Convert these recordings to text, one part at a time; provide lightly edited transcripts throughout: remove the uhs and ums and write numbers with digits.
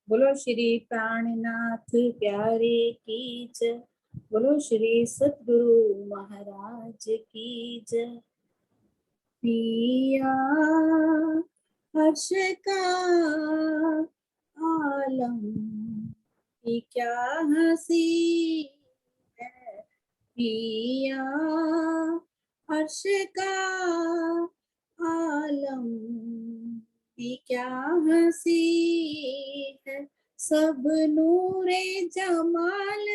बोलो श्री प्राणनाथ प्यारे की जय। बोलो श्री सतगुरु महाराज की जय। पिया हर्ष का आलम की क्या हंसी है। पिया हर्ष का आलम की क्या हंसी है। सब नूरे जमाल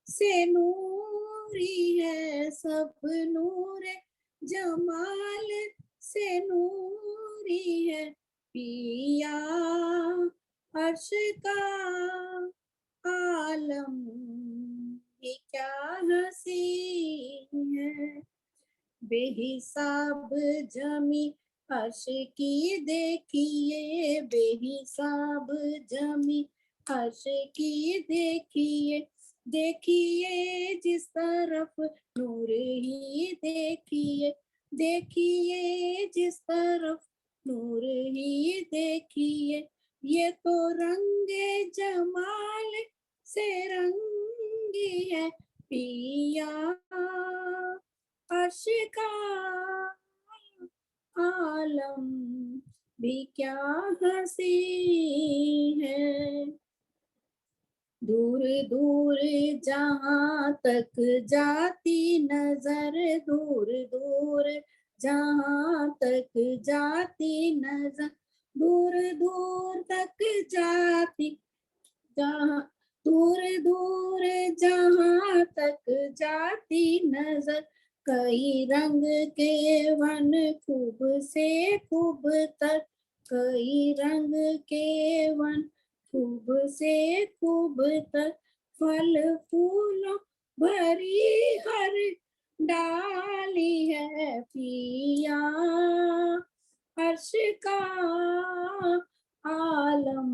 से नूरी है। सब नूरे जमाल से नूरी है। पिया हर्ष का आलम की क्या हंसी है। बेहिसाब जमी हर्ष की देखिए। बेहिसाब जमी हर्ष की देखिए। देखिए जिस तरफ नूर ही देखिए। देखिए जिस तरफ नूर ही देखिए। ये तो रंगे जमाल से रंगी है। पिया हर्ष का आलम भी क्या हंसी है। दूर दूर जहाँ तक जाती नजर। दूर दूर जहाँ तक जाती नजर। दूर दूर तक जाती जहाँ दूर दूर जहाँ तक जाती नजर। कई रंग के वन खूब से खूब तर। कई रंग के वन खूब से खूब तर। फल फूलों भरी हर डाली है। पिया हर्ष का आलम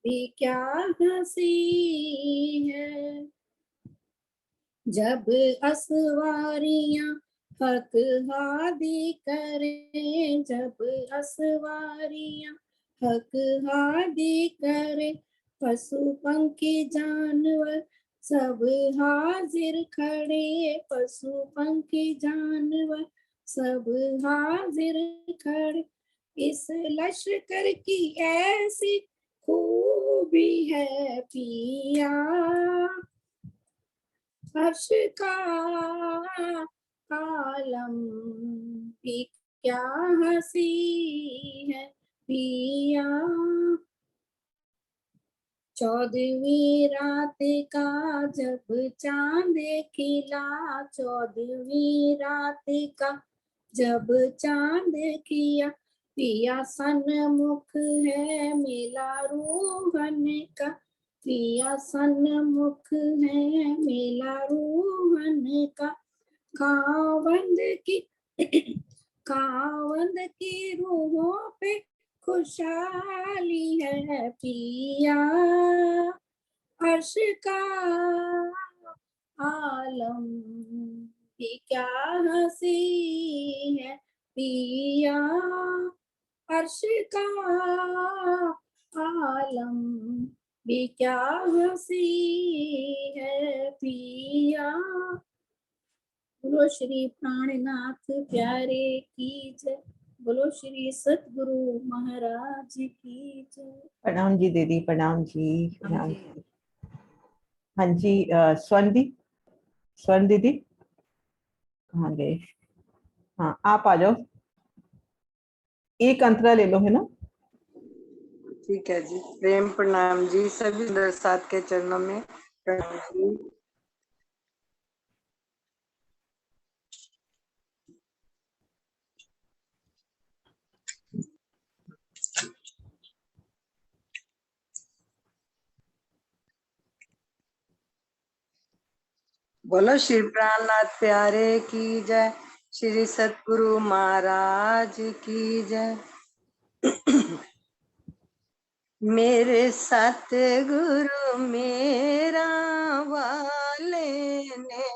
भी क्या हंसी है। जब असवारियां हक हादी करें। जब असवारियां हक हादी करें। पशु पंखी जानवर सब हाजिर खड़े। पशु पंखी जानवर सब हाजिर खड़े। इस लश्कर की ऐसी खूबी है। पिया हर्ष का आलम भी क्या हंसी है। पिया 14वीं रात का जब चांद खिला। 14वीं रात का जब चांद किया। पिया सन्मुख है मेला रोहन का। पिया सन्मुख है मेला रोहन का। कावंद की कावंद की रूहों पे खुशहाली है। पिया हर्ष का आलम भी क्या हंसी है। पिया हर्ष का आलम भी क्या हंसी है। पिया बोलो श्री प्राणनाथ प्यारे की जय। बोलो श्री सतगुरु महाराज की जय। प्रणाम जी दीदी, प्रणाम जी, प्रणाम जी। हाँ जी, स्वर्ण दी, स्वर्ण दीदी कहाँ गए? हाँ, आप आ जाओ। एक अंतरा ले लो, है ना? ठीक है जी। प्रेम प्रणाम जी, सभी साथ के चरणों में प्रणाम जी। बोलो श्री प्राणनाथ प्यारे की जय। श्री सतगुरु महाराज की जय। मेरे सतगुरु मेरा वाले ने।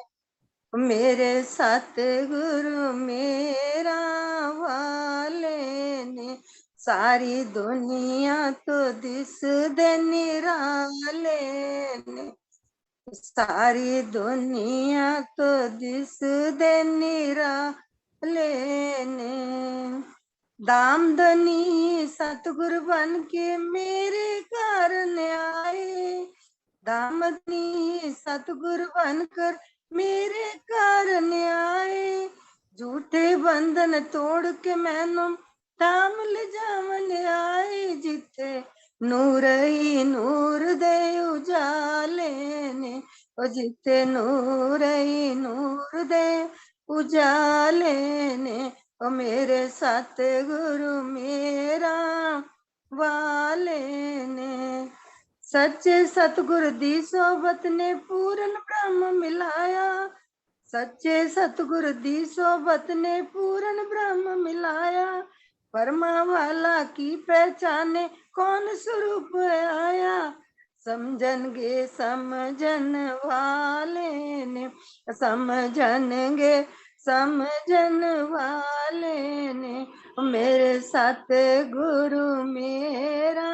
मेरे सतगुरु मेरा वाले ने सारी दुनिया तो दिस दे निराले ने, सारी दुनिया तो दिस दे निराले ने। दामदनी सतगुरु बन के मेरे घर ने आए, दामदनी सतगुरु बनकर मेरे घर ने आए। झूठे बंधन तोड़ के मैनू थाम ले जावन आए, जिथे नूर ही नूर दे उजाले ने, ओ जिथे नूर ही नूर दे उजाले ने। ओ मेरे सतगुरु मेरा वाले ने। सच्चे सतगुरु दी सोबत ने पूर्ण ब्रह्म मिलाया, सच्चे सतगुरु दी सोबत ने पूर्ण ब्रह्म मिलाया। परमा वाला की पहचाने कौन स्वरूप आया, समझनगे समझन वाले ने, समझनगे समझन वाले ने। मेरे सतगुरु मेरा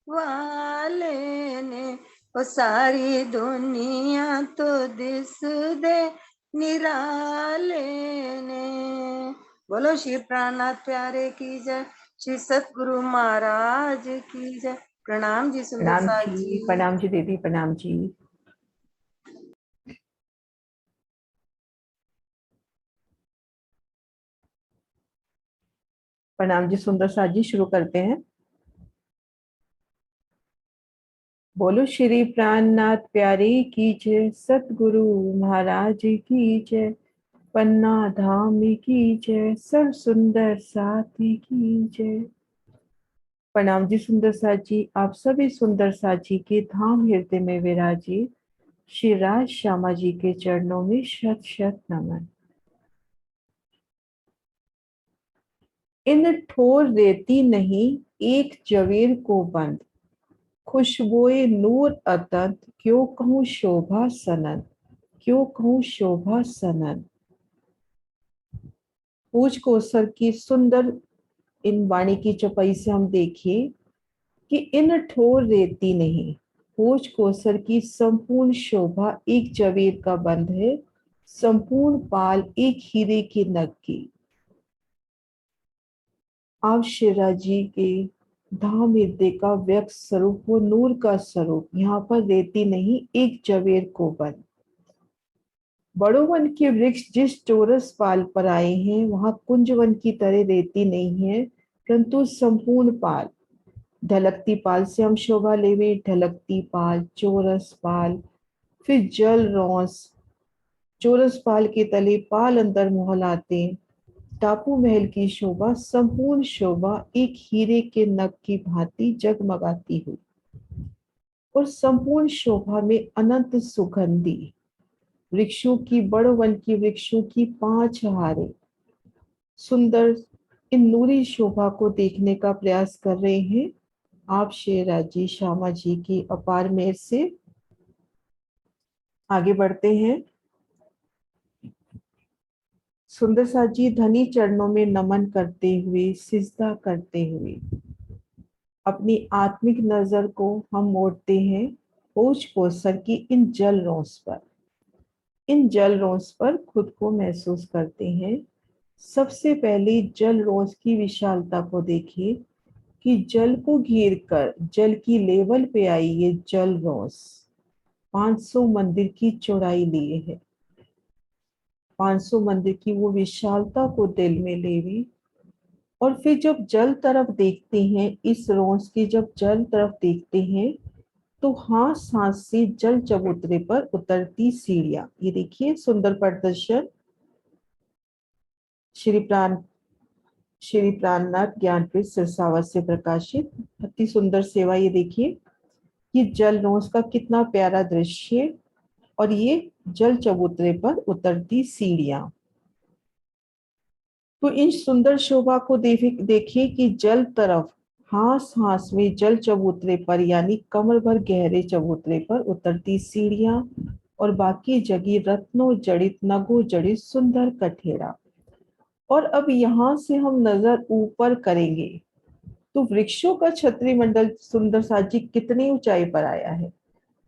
वाले ने, ओ सारी दुनिया तो दिस दे निराले ने। बोलो श्री प्राणनाथ प्यारे की जय, श्री सतगुरु महाराज की जय। प्रणाम जी सुंदर प्रणाम साथ जी, जी। प्रणाम जी दीदी, प्रणाम जी। प्रणाम जी सुंदर साथ जी, शुरू करते हैं। बोलो श्री प्राणनाथ प्यारे की जय, सतगुरु महाराज की जय, पन्ना धाम की जय, सर्व सुंदर साथी की जय। प्रणाम जी सुंदर साथ जी, आप सभी सुंदर साथ जी के धाम हृदय में विराजे श्री राज श्यामा जी के चरणों में शत शत नमन। इन ठोर रेती नहीं एक जवेर को बंद, खुशबोए नूर अतंत क्यों कहूँ शोभा सनन, क्यों कहूँ शोभा सनन। पूज कोसर की सुंदर इन वाणी की चौपाई से हम देखिए कि इन ठोर रेती नहीं, पूज कोसर की संपूर्ण शोभा एक जवेर का बंध है, संपूर्ण पाल एक हीरे के नग की। आप शिरा जी के धाम हृदय का व्यक्त स्वरूप, वो नूर का स्वरूप, यहाँ पर रेती नहीं एक जवेर को बंद। बड़ो वन के वृक्ष जिस चौरस पाल पर आए हैं, वहां कुंजवन की तरह रेती नहीं है, परंतु संपूर्ण पाल, ढलकती पाल से हम शोभा लेवे, ढलकती पाल, चौरस पाल, फिर जल रोंस, चौरस पाल के तले पाल अंदर मोहलाते, टापू महल की शोभा, संपूर्ण शोभा एक हीरे के नग की भांति जगमगाती हुई, और संपूर्ण शोभा में अनंत सुगंधी वृक्षों की, बड़ वन की वृक्षों की 5 हारे सुंदर इन नूरी शोभा को देखने का प्रयास कर रहे हैं। आप शेराजी श्यामा जी की अपार मेहर से आगे बढ़ते हैं। सुंदर साथ जी धनी चरणों में नमन करते हुए, सिजदा करते हुए अपनी आत्मिक नजर को हम मोड़ते हैं पूज कोसर की इन जल रोंस पर, इन जल रोंस पर खुद को महसूस करते हैं। सबसे पहले जल रोंस की विशालता को देखिए कि जल को घेर कर जल की लेवल पे आई ये जल रोंस 500 मंदिर की चौड़ाई लिए है, 500 मंदिर की वो विशालता को दिल में लेवे। और फिर जब जल तरफ देखते हैं, इस रोंस की जब जल तरफ देखते हैं, तो हाथ हाथ से जल चबूतरे पर उतरती सीढ़ियां, ये देखिए सुंदर प्रदर्शन श्री प्राणनाथ ज्ञानपीठ सिरसावा से प्रकाशित, अति सुंदर सेवा। ये देखिए कि जल रोंस का कितना प्यारा दृश्य, और ये जल चबूतरे पर उतरती सीढ़ियां। तो इन सुंदर शोभा को देखिए कि जल तरफ हास हास में जल चबूतरे पर, यानी कमर भर गहरे चबूतरे पर उतरती सीढ़ियां, और बाकी जगह रत्नों जड़ित, नगो जड़ित सुंदर कठेरा। और अब यहाँ से हम नजर ऊपर करेंगे तो वृक्षों का छत्री मंडल सुंदर साथ जी कितनी ऊंचाई पर आया है।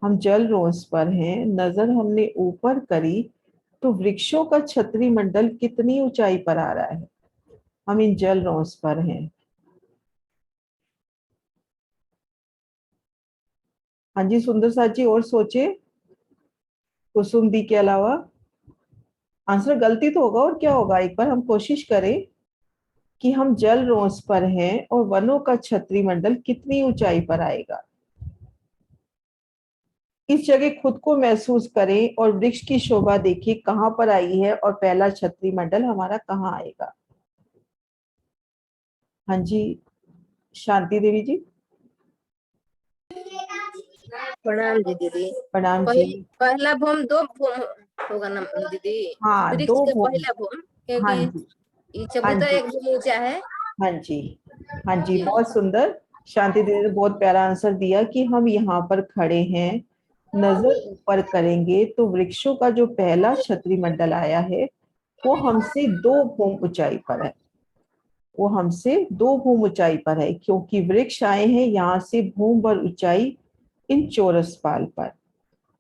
हम जल रोंस पर हैं, नजर हमने ऊपर करी, तो वृक्षों का छत्री मंडल कितनी ऊंचाई पर आ रहा है। हम इन जल रोंस पर हैं। हाँ जी सुंदर साथ जी, और सोचे कुसुम दी के अलावा। आंसर गलती तो होगा, और क्या होगा, एक बार हम कोशिश करें कि हम जल रोंस पर हैं और वनों का छत्री मंडल कितनी ऊंचाई पर आएगा। इस जगह खुद को महसूस करें और वृक्ष की शोभा देखिए कहाँ पर आई है और पहला छत्री मंडल हमारा कहाँ आएगा। हाँ जी शांति देवी जी। प्रणाम जी दीदी। प्रणाम जी। पहला भूम दो भूम होगा ना दीदी? हाँ वृक्ष दो का भूमि। पहला भूम, हाँ क्योंकि जी। ये हाँ चबूतरा जी। एक भूम ऊंचा है। हाँ जी। हाँ जी जी बहुत सुंदर। शांति देवी ने बहुत प्यारा आंसर दिया कि हम यहाँ पर खड़े हैं, नजर ऊपर करेंगे तो वृक्षों का जो पहला छत्री मंडल आया है वो हमसे 2 भूम ऊंचाई पर है। वो हमसे 2 भूम ऊंचाई पर है, क्योंकि वृक्ष आए हैं यहाँ से भूम भर ऊंचाई इन चौरस पाल पर।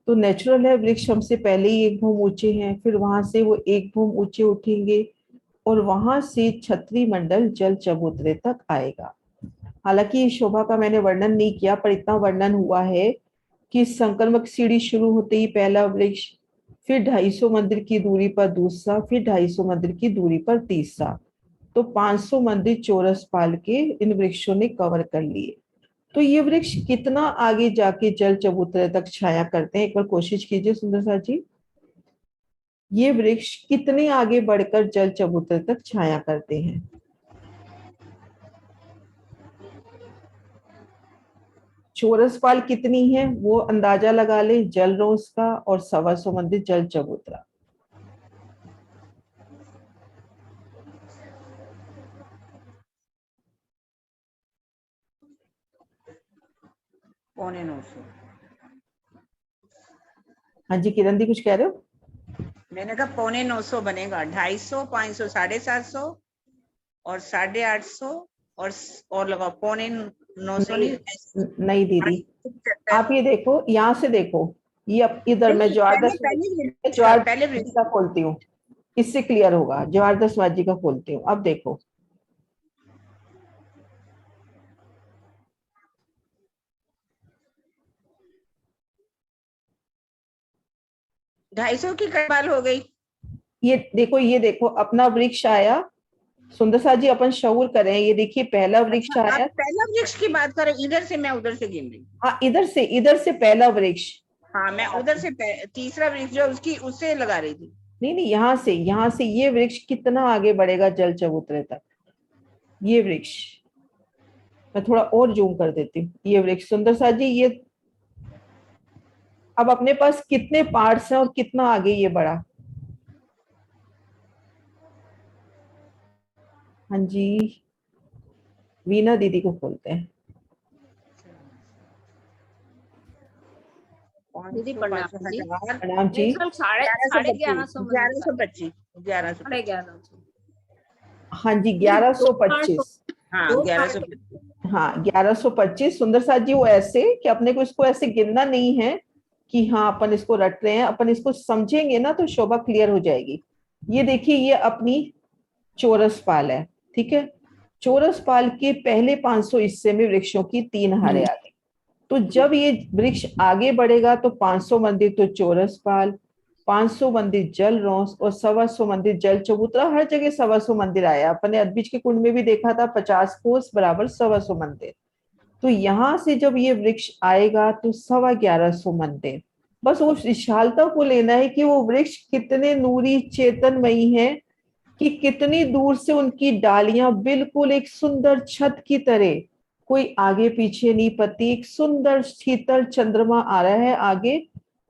तो नेचुरल है, वृक्ष हमसे पहले ही 1 भूम ऊंचे हैं, फिर वहां से वो 1 भूम ऊंचे उठेंगे और वहां से छत्री मंडल जल चबूतरे तक आएगा। हालांकि इस शोभा का मैंने वर्णन नहीं किया, पर इतना वर्णन हुआ है कि संक्रमक सीढ़ी शुरू होते ही पहला वृक्ष, फिर 250 मंदिर की दूरी पर दूसरा, फिर 250 मंदिर की दूरी पर तीसरा, तो 500 मंदिर चौरस पाल के इन वृक्षों ने कवर कर लिए। तो ये वृक्ष कितना आगे जाके जल चबूतरे तक छाया करते हैं, एक बार कोशिश कीजिए सुंदर सा जी। ये वृक्ष कितने आगे बढ़कर जल चबूतरे तक छाया करते हैं। चौरस पाल कितनी है वो अंदाजा लगा ले, जल रोज का, और 125 मंदिर जल चबूतरा। पौने 900। हाँ जी किरण दी कुछ कह रहे हो। मैंने कहा पौने 900 बनेगा, 250, 500, 750 और 850 और लगाओ पौने 900 नहीं, नहीं। नहीं दीदी, आप ये देखो, यहाँ से देखो, ये इधर मैं पहले ज्वारदस पहले जी का खोलती हूँ, इससे क्लियर होगा। ज्वारदस जी का खोलती हूँ, अब देखो। 250 की कबाल हो गई। ये देखो अपना वृक्ष आया। सुंदर सा जी अपन शऊर करें, ये देखिए पहला वृक्ष अच्छा आप आया। पहला वृक्ष की बात करें, इधर से मैं उधर से गिन रही हूँ। हाँ इधर से पहला वृक्ष। हाँ मैं उधर से तीसरा वृक्ष जो उसकी उससे लगा रही थी। नहीं नहीं, यहाँ से ये वृक्ष कितना आगे बढ़ेगा जल चबूतरे तक। ये वृक्ष मैं थोड़ा और जूम कर देती हूँ। ये वृक्ष सुंदर सा जी, ये अब अपने पास कितने पार्ट्स हैं और कितना आगे ये बढ़ा। हाँ जी वीना दीदी को खोलते हैं। दीदी प्रणाम जी। प्रणाम जी। मेरे ख्याल साढ़े 1150 मंदिर का है। 1125 1125 साढ़े 1100। हाँ जी दीदी दो पार्ट 1125। हाँ दो पार्ट 1125। हाँ 1125 सुंदर साथ जी, वो ऐसे कि अपने को इसको ऐसे गिनना नहीं है कि हाँ अपन इसको रट रहे हैं, अपन इसको समझेंगे ना तो शोभा क्लियर हो जाएगी। ये देखिए ये अपनी चौरस पाल है, ठीक है। चौरस पाल के पहले 500 हिस्से में वृक्षों की 3 हारे आ गई। तो जब ये वृक्ष आगे बढ़ेगा तो 500 मंदिर तो चौरस पाल, 500 मंदिर जल रोंस और 125 मंदिर जल चबूतरा। हर जगह 125 मंदिर आया। अपने अदबीज के कुंड में भी देखा था 50 कोस बराबर 125 मंदिर। तो यहाँ से जब ये वृक्ष आएगा तो 1150 मंदिर। बस उस विशालता को लेना है कि वो वृक्ष कितने नूरी चेतनमयी हैं, कि कितनी दूर से उनकी डालियां बिल्कुल एक सुंदर छत की तरह, कोई आगे पीछे नहीं पति, एक सुंदर शीतल चंद्रमा आ रहा है आगे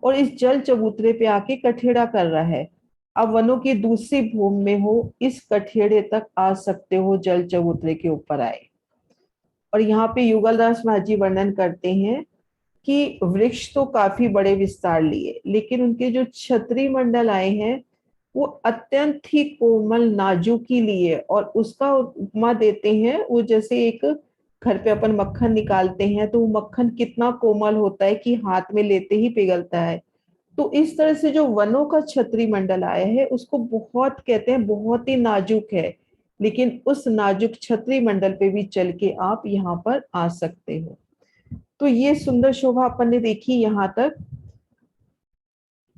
और इस जल चबूतरे पे आके कठेड़ा कर रहा है। अब वनों की दूसरी भूमि में हो, इस कठेड़े तक आ सकते हो, जल चबूतरे के ऊपर आए। और यहाँ पे युगलदास महाजी वर्णन करते हैं कि वृक्ष तो काफी बड़े विस्तार लिए, लेकिन उनके जो छत्री मंडल आए हैं वो अत्यंत ही कोमल नाजुकी लिए, और उसका उपमा देते हैं वो जैसे एक घर पे अपन मक्खन निकालते हैं तो वो मक्खन कितना कोमल होता है कि हाथ में लेते ही पिघलता है। तो इस तरह से जो वनों का छतरी मंडल आया है उसको बहुत कहते हैं, बहुत ही नाजुक है, लेकिन उस नाजुक छतरी मंडल पे भी चल के आप यहाँ पर आ सकते हो। तो ये सुंदर शोभा अपन ने देखी। यहाँ तक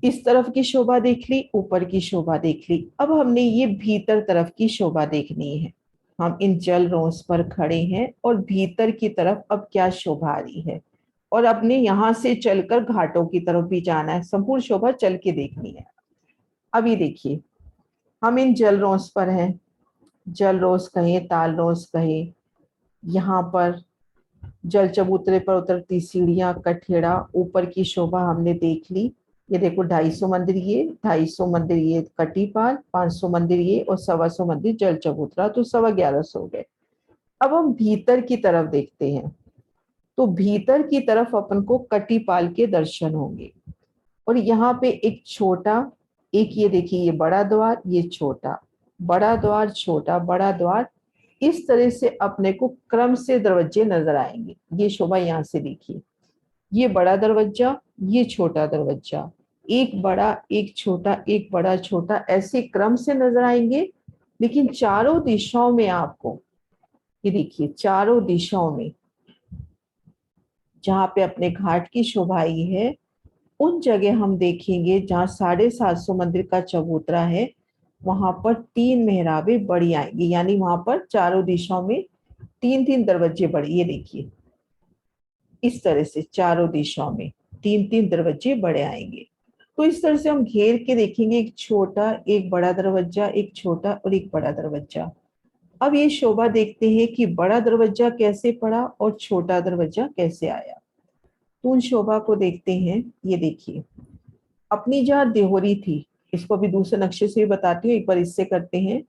इस तरफ की शोभा देख ली, ऊपर की शोभा देख ली। अब हमने ये भीतर तरफ की शोभा देखनी है। हम इन जल रोंस पर खड़े हैं और भीतर की तरफ अब क्या शोभा आ रही है, और अपने यहाँ से चलकर घाटों की तरफ भी जाना है, संपूर्ण शोभा चल के देखनी है। अब ये देखिए, हम इन जल रोंस पर हैं, जल रोंस कहे, ताल रोंस कहे। यहाँ पर जल चबूतरे पर उतरती सीढ़ियां, कठेड़ा, ऊपर की शोभा हमने देख ली। ये देखो 250 मंदिर ये, 250 मंदिर ये कटीपाल, 500 मंदिर ये और 125 मंदिर जल चबूतरा, तो 1150 हो गए। अब हम भीतर की तरफ देखते हैं, तो भीतर की तरफ अपन को कटीपाल के दर्शन होंगे। और यहाँ पे एक छोटा, एक ये देखिए, ये बड़ा द्वार, ये छोटा, बड़ा द्वार, छोटा, बड़ा द्वार, इस तरह से अपने को क्रम से दरवाजे नजर आएंगे। ये शोभा यहाँ से देखिए, ये बड़ा दरवाजा, ये छोटा दरवाजा, एक बड़ा, एक छोटा, एक बड़ा, छोटा, ऐसे क्रम से नजर आएंगे। लेकिन चारों दिशाओं में आपको, ये देखिए, चारों दिशाओं में जहाँ पे अपने घाट की शोभा आई है, उन जगह हम देखेंगे जहाँ 750 मंदिर का चबूतरा है, वहां पर 3 मेहराबें बड़ी आएंगी, यानी वहां पर चारों दिशाओं में 3-3 दरवाजे बड़े। ये देखिए, इस तरह से चारों दिशाओं में 3-3 दरवाजे बड़े आएंगे। तो इस तरह से हम घेर के देखेंगे, एक छोटा, एक बड़ा दरवाजा, एक छोटा और एक बड़ा दरवाजा। अब ये शोभा देखते हैं कि बड़ा दरवाजा कैसे पड़ा और छोटा दरवाजा कैसे आया। तो उन शोभा को देखते हैं। ये देखिए, अपनी जहाँ देहोरी थी, इसको भी दूसरे नक्शे से भी बताती हूँ, एक बार इससे करते हैं।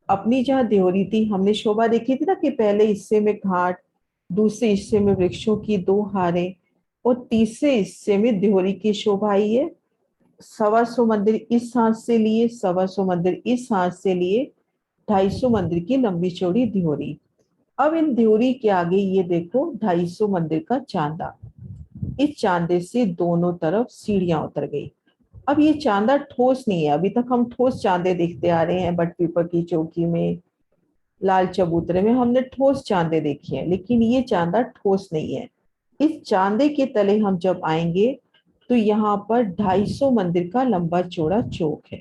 अपनी जहाँ देहोरी थी, हमने शोभा देखी थी ना कि पहले हिस्से में घाट, दूसरे हिस्से में वृक्षों की 2 हारें और तीसरे हिस्से में देहोरी की शोभा आई है। 125 मंदिर इस हाथ से लिए, 125 मंदिर इस हाथ से लिए, 250 मंदिर की लंबी चौड़ी देहोरी। अब इन देहोरी के आगे ये देखो 250 मंदिर का चांदा, इस चांदे से दोनों तरफ सीढ़ियां उतर गई। अब ये चांदा ठोस नहीं है, अभी तक हम ठोस चांदे देखते आ रहे हैं, बट पीपल की चौकी में, लाल चबूतरे में हमने ठोस चांदे देखे हैं, लेकिन ये चांदा ठोस नहीं है। इस चांदे के तले हम जब आएंगे तो यहाँ पर 250 मंदिर का लंबा चौड़ा चौक है।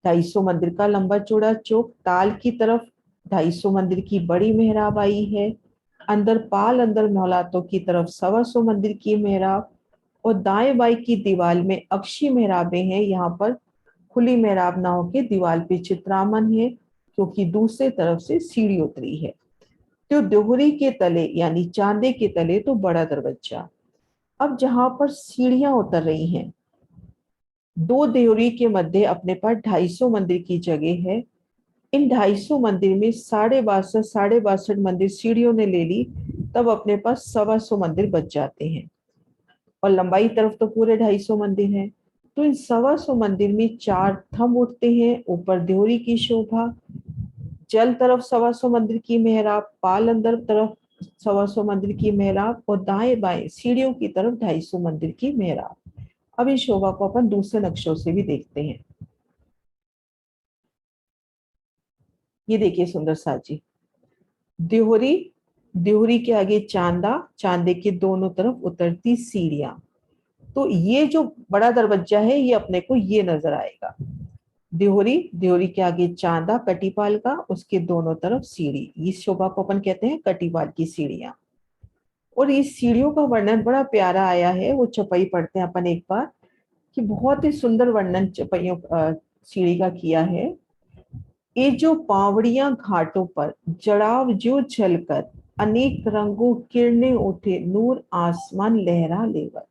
250 मंदिर का लंबा चौड़ा चौक, ताल की तरफ 250 मंदिर की बड़ी मेहराब आई है, अंदर पाल, अंदर महलातों की तरफ 125 मंदिर की मेहराब, और दाएं बाएं की दीवार में अक्षी मेहराबें हैं। यहाँ पर खुली मेहराब ना होके दीवार पे चित्रामन है, क्योंकि दूसरे तरफ से सीढ़ी उतरी है। तो दोहरी के तले यानी चांदे के तले तो बड़ा दरवाजा। अब जहां पर सीढ़ियां उतर रही हैं, 2 देवरी के मध्य अपने पास 250 मंदिर की जगह है। इन 250 मंदिर में 62 मंदिर सीढ़ियों ने ले ली, तब अपने पास 125 मंदिर बच जाते हैं। और लंबाई तरफ तो पूरे 250 मंदिर हैं। तो इन 125 मंदिर में 4 थंब उठते हैं, ऊपर देवरी की शोभा, जल तरफ 125 मंदिर की मेहराब, पाल अंदर तरफ 125 मंदिर की मेहराब, और दाएं बाएं सीढ़ियों की तरफ 250 मंदिर की मेहराब। अब इस शोभा को अपन दूसरे नक्शों से भी देखते हैं। ये देखिए सुंदर सा जी, देहोरी, देहोरी के आगे चांदा, चांदे के दोनों तरफ उतरती सीढ़ियां। तो ये जो बड़ा दरवाजा है ये अपने को ये नजर आएगा। देहोरी, देहोरी के आगे चांदा कटीपाल का, उसके दोनों तरफ सीढ़ी, इस शोभा को अपन कहते हैं कटीपाल की सीढ़ियां। और इस सीढ़ियों का वर्णन बड़ा प्यारा आया है, वो चौपाई पढ़ते हैं अपन एक बार, कि बहुत ही सुंदर वर्णन चौपाइयों सीढ़ी का किया है। ये जो पावड़ियां घाटों पर जड़ाव जो झलकर, अनेक रंगों किरणें उठे, नूर आसमान लहरा लेवर।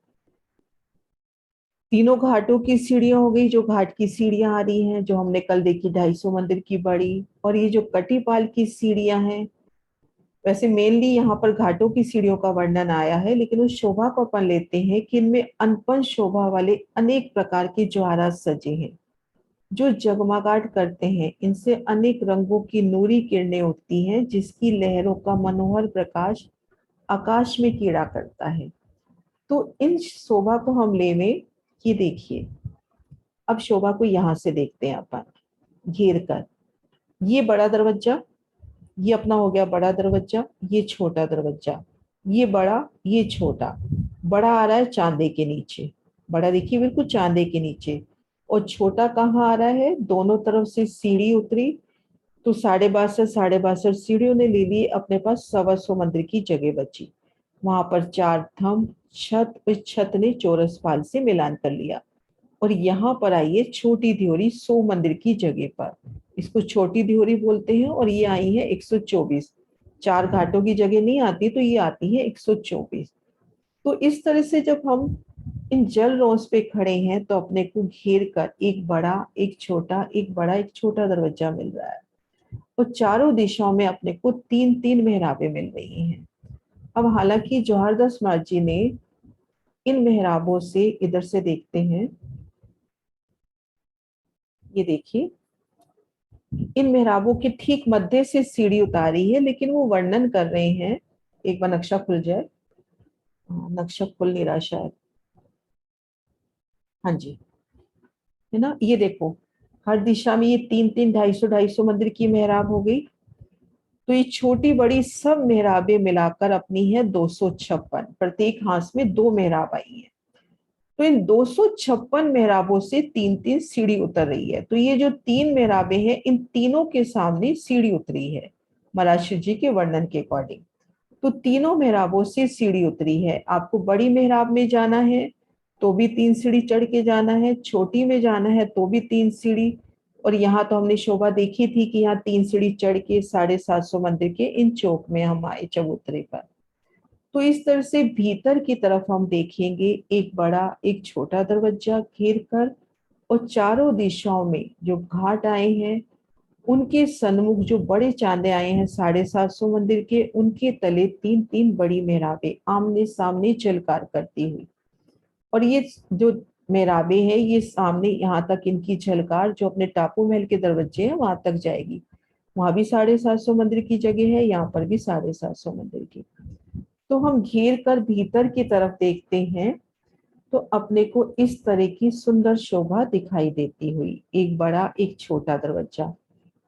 तीनों घाटों की सीढ़ियां हो गई, जो घाट की सीढ़ियां आ रही हैं, जो हमने कल देखी 250 मंदिर की बड़ी, और ये जो कटीपाल की सीढ़ियां हैं। वैसे मेनली यहाँ पर घाटों की सीढ़ियों का वर्णन आया है, लेकिन उस शोभा को अपन लेते हैं कि इनमें अनपन शोभा वाले अनेक प्रकार के ज्वारा सजे हैं। जो जगमगाहट करते हैं, इनसे अनेक रंगों की नूरी किरणें उठती हैं, जिसकी लहरों का मनोहर प्रकाश आकाश में कीड़ा करता है। तो इन शोभा को हम ले में, ये देखिए, अब शोभा को यहाँ से देखते हैं अपन घेर कर। ये बड़ा दरवाजा, ये अपना हो गया बड़ा दरवाजा, ये छोटा दरवाजा, ये बड़ा, ये छोटा। बड़ा आ रहा है चांदे के नीचे, बड़ा देखिए बिल्कुल चांदे के नीचे, और छोटा कहाँ आ रहा है, दोनों तरफ से सीढ़ी उतरी, तो 62.5 सीढ़ियों ने ले ली अपने पास 125 मंदिर की जगह बची। वहां पर 4 थंब छत, उस छत ने चौरस पाल से मिलान कर लिया। और यहाँ पर आइए छोटी ध्योरी 100 मंदिर की जगह पर, इसको छोटी ध्योरी बोलते हैं, और ये आई है 124। 4 घाटों की जगह नहीं आती, तो ये आती है 124। तो इस तरह से जब हम इन जल रोज पे खड़े हैं, तो अपने को घेर कर एक बड़ा, एक छोटा, एक बड़ा, एक छोटा दरवाजा मिल रहा है, और चारों दिशाओं में अपने को 3-3 मेहराबें मिल रही हैं। अब हालांकि जौहरदास महाराज जी ने इन मेहराबों से, इधर से देखते हैं, ये देखिए, इन मेहराबों के ठीक मध्य से सीढ़ी उतारी है, लेकिन वो वर्णन कर रहे हैं, एक बार नक्शा खुल जाए, नक्शा खुल नहीं रहा शायद, हाँ जी, है ना, ये देखो, हर दिशा में ये 3-3, 250-250 मंदिर की मेहराब हो गई। तो ये छोटी बड़ी सब मेहराबें मिलाकर अपनी है 256, प्रत्येक हाथ में 2 मेहराब आई है। तो इन 256 मेहराबों से 3-3 सीढ़ी उतर रही है। तो ये जो 3 मेहराबें हैं, इन तीनों के सामने सीढ़ी उतरी है महाराज शिव जी के वर्णन के अकॉर्डिंग। तो तीनों मेहराबों से सीढ़ी उतरी है। आपको बड़ी मेहराब में जाना है तो भी 3 सीढ़ी चढ़ के जाना है, छोटी में जाना है तो भी 3 सीढ़ी। और यहाँ तो हमने शोभा देखी थी कि यहाँ 3 सीढ़ी चढ़ के 750 मंदिर के इन चौक में हम आए चबूतरे पर। तो इस तरह से भीतर की तरफ हम देखेंगे, एक बड़ा, एक छोटा दरवाजा घेर कर, और चारों दिशाओं में जो घाट आए हैं, उनके सन्मुख जो बड़े चांदे आए हैं 750 मंदिर के, उनके तले 3-3 बड़ी मेहराबें आमने सामने झलकार करती हुई। और ये जो मेहराबें हैं, ये सामने यहाँ तक इनकी झलकार जो अपने टापू महल के दरवाजे हैं वहां तक जाएगी। वहां भी 750 मंदिर की जगह है, यहाँ पर भी 750 मंदिर की। तो हम घेर कर भीतर की तरफ देखते हैं, तो अपने को इस तरह की सुंदर शोभा दिखाई देती हुई, एक बड़ा, एक छोटा दरवाजा,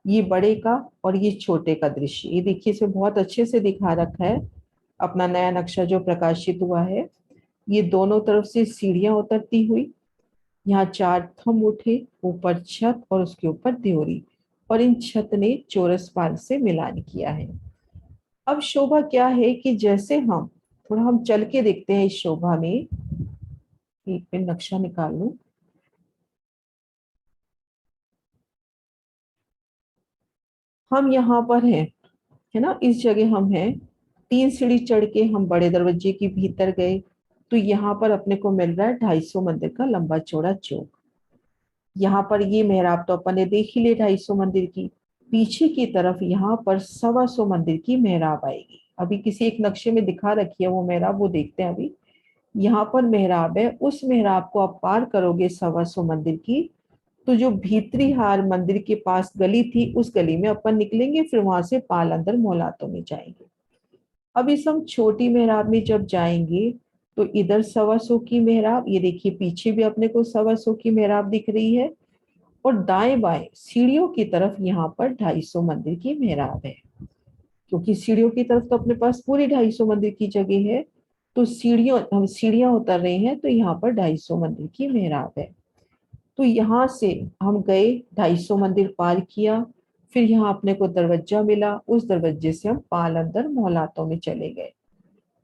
ये बड़े का और ये छोटे का दृश्य। ये देखिए, इसमें बहुत अच्छे से दिखा रखा है अपना नया नक्शा जो प्रकाशित हुआ है। ये दोनों तरफ से सीढ़ियां उतरती हुई, यहाँ 4 थंब उठे, ऊपर छत और उसके ऊपर ध्योरी, और इन छत ने चौरस पाल से मिलान किया है। अब शोभा क्या है कि जैसे हम थोड़ा हम चल के देखते हैं इस शोभा में, एक मिनट नक्शा निकाल लूं। हम यहाँ पर हैं, है ना, इस जगह हम हैं। 3 सीढ़ी चढ़ के हम बड़े दरवाजे के भीतर गए, तो यहाँ पर अपने को मिल रहा है 250 मंदिर का लंबा चौड़ा चौक। यहाँ पर ये मेहराब तो अपन ने देख ही ले 250 मंदिर की। पीछे की तरफ यहाँ पर 125 मंदिर की मेहराब आएगी। अभी किसी एक नक्शे में दिखा रखी है वो मेहराब, वो देखते हैं अभी। यहाँ पर मेहराब है, उस मेहराब को आप पार करोगे 125 मंदिर की, तो जो भीतरी हार मंदिर के पास गली थी, उस गली में अपन निकलेंगे, फिर वहां से पाल अंदर मोहलातों में जाएंगे। अब इस हम छोटी मेहराब में जब जाएंगे, तो इधर 125 की मेहराब, ये देखिए पीछे भी अपने को 125 की मेहराब दिख रही है, और दाएं बाएं सीढ़ियों की तरफ यहाँ पर 250 मंदिर की मेहराब है। क्योंकि सीढ़ियों की तरफ तो अपने पास पूरी 250 मंदिर की जगह है, तो हम सीढ़ियां उतर रहे हैं, तो यहाँ पर 250 मंदिर की मेहराब है। तो यहाँ से हम गए, 250 मंदिर पार किया, फिर यहाँ अपने को दरवाजा मिला, उस दरवाजे से हम पाल अंदर मोहलातों में चले गए।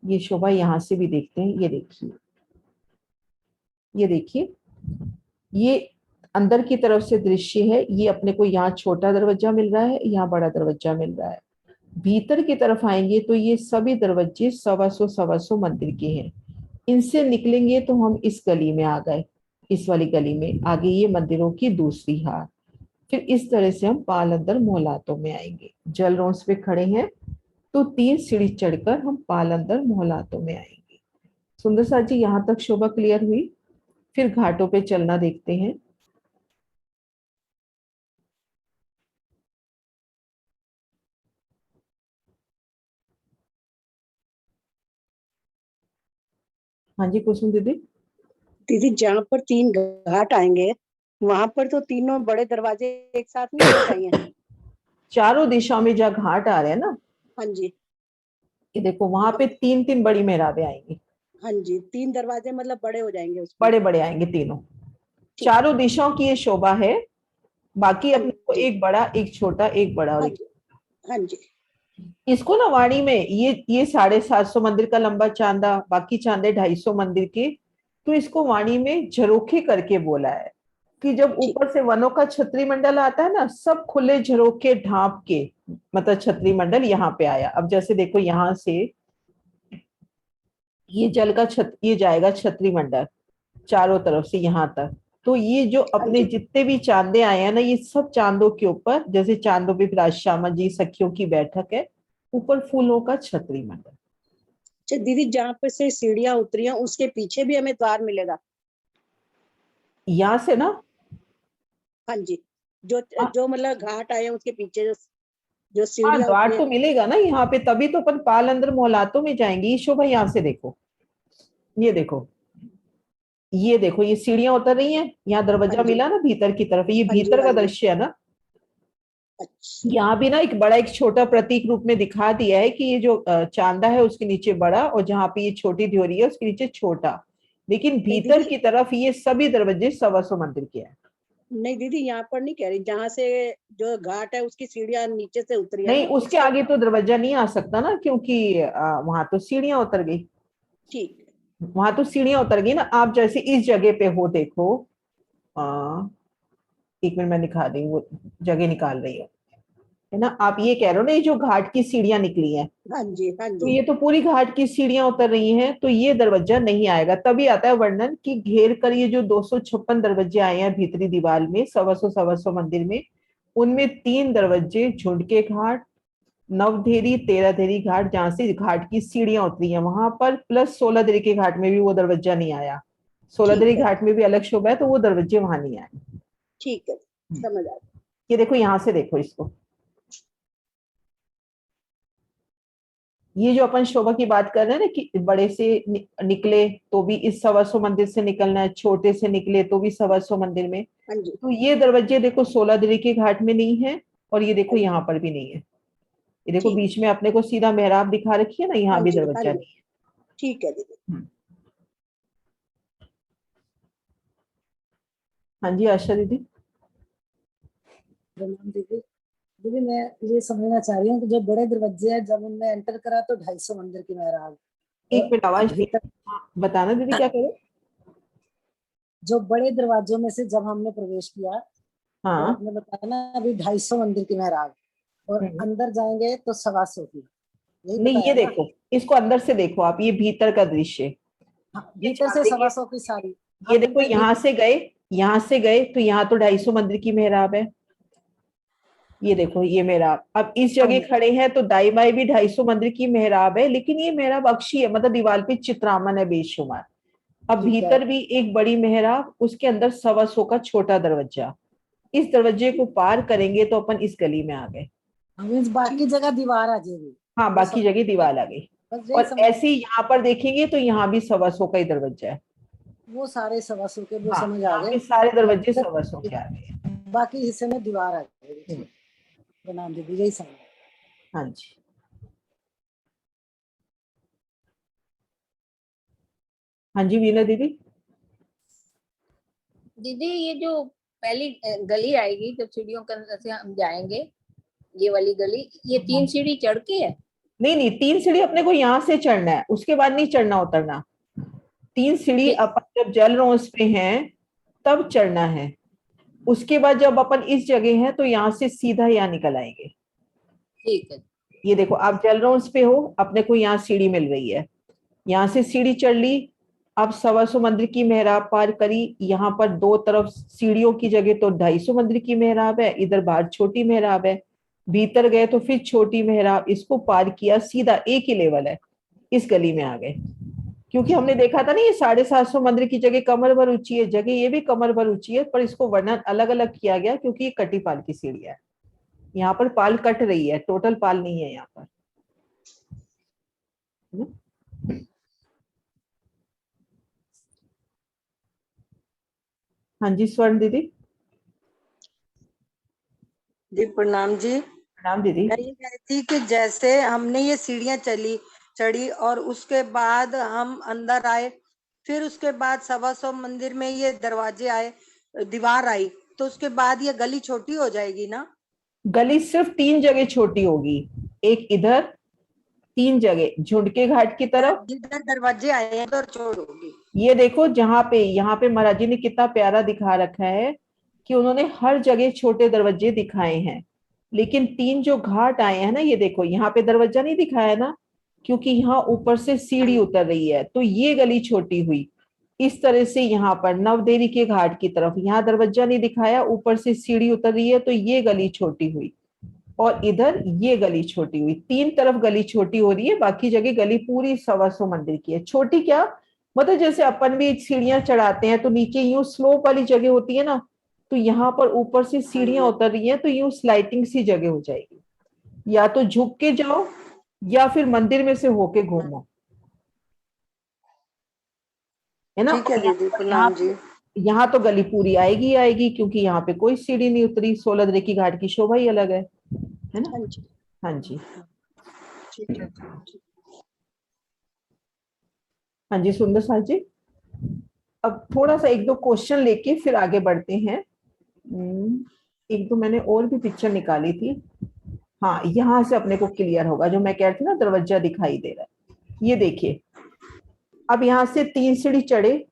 ये शोभा यहाँ से भी देखते हैं, ये देखिए, ये देखिए, ये अंदर की तरफ से दृश्य है। ये अपने को यहाँ छोटा दरवाजा मिल रहा है, यहाँ बड़ा दरवाजा मिल रहा है। भीतर की तरफ आएंगे तो ये सभी दरवाजे 125 मंदिर के हैं। इनसे निकलेंगे तो हम इस गली में आ गए, इस वाली गली में आगे ये मंदिरों की दूसरी हार। फिर इस तरह से हम पाल अंदर मोहलातों में आएंगे। जल रोंस पे खड़े हैं, तो 3 सीढ़ी चढ़कर हम पाल अंदर मोहलातों में आएंगे। सुंदर सा जी, यहाँ तक शोभा क्लियर हुई। फिर घाटों पे चलना देखते हैं। हाँ जी कुसुम दीदी। दीदी जहाँ पर 3 घाट आएंगे वहां पर तो तीनों बड़े दरवाजे एक साथ नहीं होने चाहिए? चारों दिशाओं में जहाँ घाट आ रहे हैं ना, हाँ जी, ये देखो वहां पे 3-3 बड़ी मेहराबें आएंगी। हाँ जी, 3 दरवाजे मतलब बड़े हो जाएंगे उसमें। बड़े बड़े आएंगे तीनों, ठीक। चारों दिशाओं की ये शोभा है। बाकी हाँ अपने को जी। एक बड़ा, एक छोटा, एक बड़ा और हाँ एक, जी, हाँ जी, इसको ना वाणी में ये 750 मंदिर का लंबा चांदा, बाकी चांदे 250 मंदिर के, तो इसको वाणी में झरोखे करके बोला है कि जब ठीक। ऊपर से वनों का छतरी मंडल आता है ना, सब खुले झरोखे ढांप के, मतलब छतरी मंडल यहाँ पे आया। अब जैसे देखो यहाँ से ये जल का ये जाएगा छतरी मंडल चारों तरफ से यहाँ तक, तो ये जो हाँ अपने जी। जितने भी चांदे आए हैं ना, ये सब चांदों के ऊपर, जैसे चांदों पे विराज श्यामा जी सखियों की बैठक है, ऊपर फूलों का छतरी मंडल। अच्छा दीदी, जहाँ पर से सीढ़ियाँ उतरी हैं उसके पीछे भी हमें द्वार मिलेगा? यहाँ से ना, हाँ जी, जो हाँ, जो मतलब घाट आए हैं उसके पीछे जो हाँ सीढ़ियाँ द्वार उतरी तो हैं। मिलेगा ना यहाँ पे, तभी तो अपन पाल अंदर मोहलातों में जाएंगे। ये शोभा यहाँ से देखो, ये देखो, ये देखो, ये सीढ़ियां उतर रही हैं, यहाँ दरवाजा हाँ जी, मिला ना भीतर की तरफ, ये हाँ जी, भीतर हाँ का जी। दृश्य है ना। अच्छा, यहाँ भी ना एक बड़ा एक छोटा प्रतीक रूप में दिखा दिया है कि ये जो चांदा है उसके नीचे बड़ा, और जहाँ पे ये छोटी ध्योरी है उसके नीचे छोटा, लेकिन नहीं भीतर दीदी, की तरफ ये सभी दरवाजे 125 मंदिर के हैं। नहीं दीदी, यहाँ पर नहीं कह रही, जहाँ से जो घाट है उसकी सीढ़ियाँ नीचे से उतरी है नहीं, ना उसके उसके। आगे तो दरवाजा नहीं आ सकता ना, क्योंकि वहां तो सीढ़ियां उतर गई, ठीक है। वहां तो सीढ़ियां उतर गई ना। आप जैसे इस जगह पे हो, देखो, आ, एक मिनट मैं दिखा रही हूँ, वो जगह निकाल रही हूँ, है ना। आप ये कह रहे हो ना, ये जो घाट की सीढ़ियां निकली हैं, हाँ जी, हाँ तो जी। ये तो पूरी घाट की सीढ़ियां उतर रही हैं, तो ये दरवाजा नहीं आएगा। तभी आता है वर्णन कि घेर कर ये जो 256 दरवाजे आए हैं भीतरी दीवार में, 125 मंदिर में, उनमें 3 दरवाजे झुंड के घाट, नवधेरी, 13 धेरी घाट, जहां से घाट की सीढ़ियां उतरी हैं वहां पर, प्लस 16 धेरी के घाट में भी वो दरवाजा नहीं आया। 16 धेरी ठीक है, घाट में भी अलग शोभा है, तो वो दरवाजे वहां नहीं आए। ठीक है, समझ आ गया। ये देखो, यहां से देखो इसको, ये जो अपन शोभा की बात कर रहे हैं ना कि बड़े से निकले तो भी इस 125 मंदिर से निकलना है, छोटे से निकले तो भी 125 मंदिर में, हाँ जी, तो ये दरवाजे देखो 16 धेरी के घाट में नहीं है, और ये देखो हाँ जी, यहाँ पर भी नहीं है। ये देखो ठीक। बीच में अपने को सीधा मेहराब दिखा रखी है ना, हाँ यहाँ भी जी, हाँ दरवाजा जी, नहीं ठीक है दीदी। है। हाँ जी आशा दीदी। प्रणाम दीदी। दीदी मैं ये समझना चाह रही हूँ कि जो बड़े दरवाजे हैं जब उनमें एंटर करा तो 250 मंदिर की मेहराब, एक मिनट और आवाज नहीं, भीतर हाँ, बताना दीदी क्या करो। जो बड़े दरवाजों में से जब हमने प्रवेश किया तो हाँ, आपने बताया ना अभी 250 मंदिर की मेहराब, और अंदर जाएंगे तो 125 की, यही नहीं ये बताया ना? देखो, इसको अंदर से देखो आप, ये भीतर का दृश्य, हाँ, ये भीतर से चांदी के, 125 की सारी। ये अब देखो अंदर यहाँ से गए, यहाँ से गए तो यहाँ तो 250 मंदिर की मेहराब है। ये देखो ये मेहराब, अब इस हाँ जगह जी, खड़े हैं तो दाई बाई भी 250 मंदिर की मेहराब है, लेकिन ये मेहराब अक्षी है, मतलब दीवार पे चित्रामन है बेशुमार। अब ठीक है। भीतर भी एक बड़ी मेहराब, उसके अंदर 125 का छोटा दरवाजा, इस दरवाजे को पार करेंगे तो अपन इस गली में आ गए। मीन्स बाकी जगह दीवार आ जाएगी। हाँ, वो बाकी समझ, जगह दीवार आ गई, बस यही और समझ, ऐसे ही यहाँ पर देखेंगे तो यहाँ भी 125 का ही दरवाजा है। वो सारे 125 के वो हाँ, समझ आ यहाँ गए। पे सारे दरवाजे अंदर 125 के आ गए। बाकी हिस्से में दीवार आ जाएगी। ठीक, प्रणाम दीदी, यही समझ। हाँ जी। हाँ जी वीना दीदी। दीदी ये जो पहली गली आएगी जब सीढ़ियों के अंदर से हम जाएंगे, ये वाली गली, ये 3 सीढ़ी चढ़ के है? नहीं नहीं, 3 सीढ़ी अपने को यहाँ से चढ़ना है, उसके बाद नहीं चढ़ना उतरना। 3 सीढ़ी ठीक, अपन जब जल रोज पे हैं तब चढ़ना है, उसके बाद जब अपन इस जगह हैं तो यहाँ से सीधा यहाँ निकल आएंगे। ठीक है। ये देखो आप जल रोज पे हो, अपने को यहाँ सीढ़ी मिल रही है, यहाँ से सीढ़ी चढ़ ली। अब 125 मंदिर की मेहराब पार करी, यहाँ पर दो तरफ सीढ़ियों की जगह तो 250 मंदिर की मेहराब है, इधर बाहर छोटी मेहराब है, भीतर गए तो फिर छोटी मेहराब, इसको पार किया, सीधा एक ही लेवल है, इस गली में आ गए। क्योंकि हमने देखा था ना ये 750 मंदिर की जगह कमर भर ऊंची है, जगह ये भी कमर भर ऊंची है, पर इसको वर्णन अलग अलग किया गया क्योंकि ये कटी पाल की सीढ़ी है। यहाँ पर पाल कट रही है, टोटल पाल नहीं है यहाँ पर। हाँ जी स्वर्ण दीदी। जी प्रणाम जी। प्रणाम दीदी। मैं ये कह रही थी कि जैसे हमने ये सीढ़ियां चढ़ी और उसके बाद हम अंदर आए, फिर उसके बाद 125 मंदिर में ये दरवाजे आए, दीवार आई, तो उसके बाद ये गली छोटी हो जाएगी ना? गली सिर्फ 3 जगह छोटी होगी, एक इधर, 3 जगह झुंडके घाट की तरफ। जिधर दरवाजे आए हैं उधर छोड़ोगी? ये देखो जहां पे, यहाँ पे महाराज जी ने कितना प्यारा दिखा रखा है कि उन्होंने हर जगह छोटे दरवाजे दिखाए हैं, लेकिन 3 जो घाट आए हैं ना, ये देखो यहाँ पे दरवाजा नहीं दिखाया ना, क्योंकि यहाँ ऊपर से सीढ़ी उतर रही है, तो ये गली छोटी हुई। इस तरह से यहाँ पर नवदेवी के घाट की तरफ यहाँ दरवाजा नहीं दिखाया, ऊपर से सीढ़ी उतर रही है, तो ये गली छोटी हुई, और इधर ये गली छोटी हुई। 3 तरफ गली छोटी हो रही है, बाकी जगह गली पूरी 125 मंदिर की है। छोटी क्या मतलब, जैसे अपन भी सीढ़ियां चढ़ाते हैं तो नीचे यूं स्लोप वाली जगह होती है ना, तो यहाँ पर ऊपर से सीढ़ियां उतर रही हैं, तो यूं स्लाइडिंग सी जगह हो जाएगी, या तो झुक के जाओ या फिर मंदिर में से होके घूमो, है ना। ठीक है दीदी, प्रणाम जी। यहाँ तो गली पूरी आएगी आएगी, क्योंकि यहाँ पे कोई सीढ़ी नहीं उतरी, 16 की घाट की शोभा ही अलग है ना। हाँ जी। हाँ जी। ठीक है। हाँ जी सुंदर साथ जी। अब थोड़ा सा 1-2 क्वेश्चन लेके फिर आगे बढ़ते हैं। 1-2 मैंने और भी पिक्चर निकाली थी। हाँ, यहाँ से अपने को क्लियर होगा जो मैं कह रही थी ना, दरवाजा दिखाई दे रहा है। ये देखिए, अब यहाँ से 3 सीढ़ी चढ़े,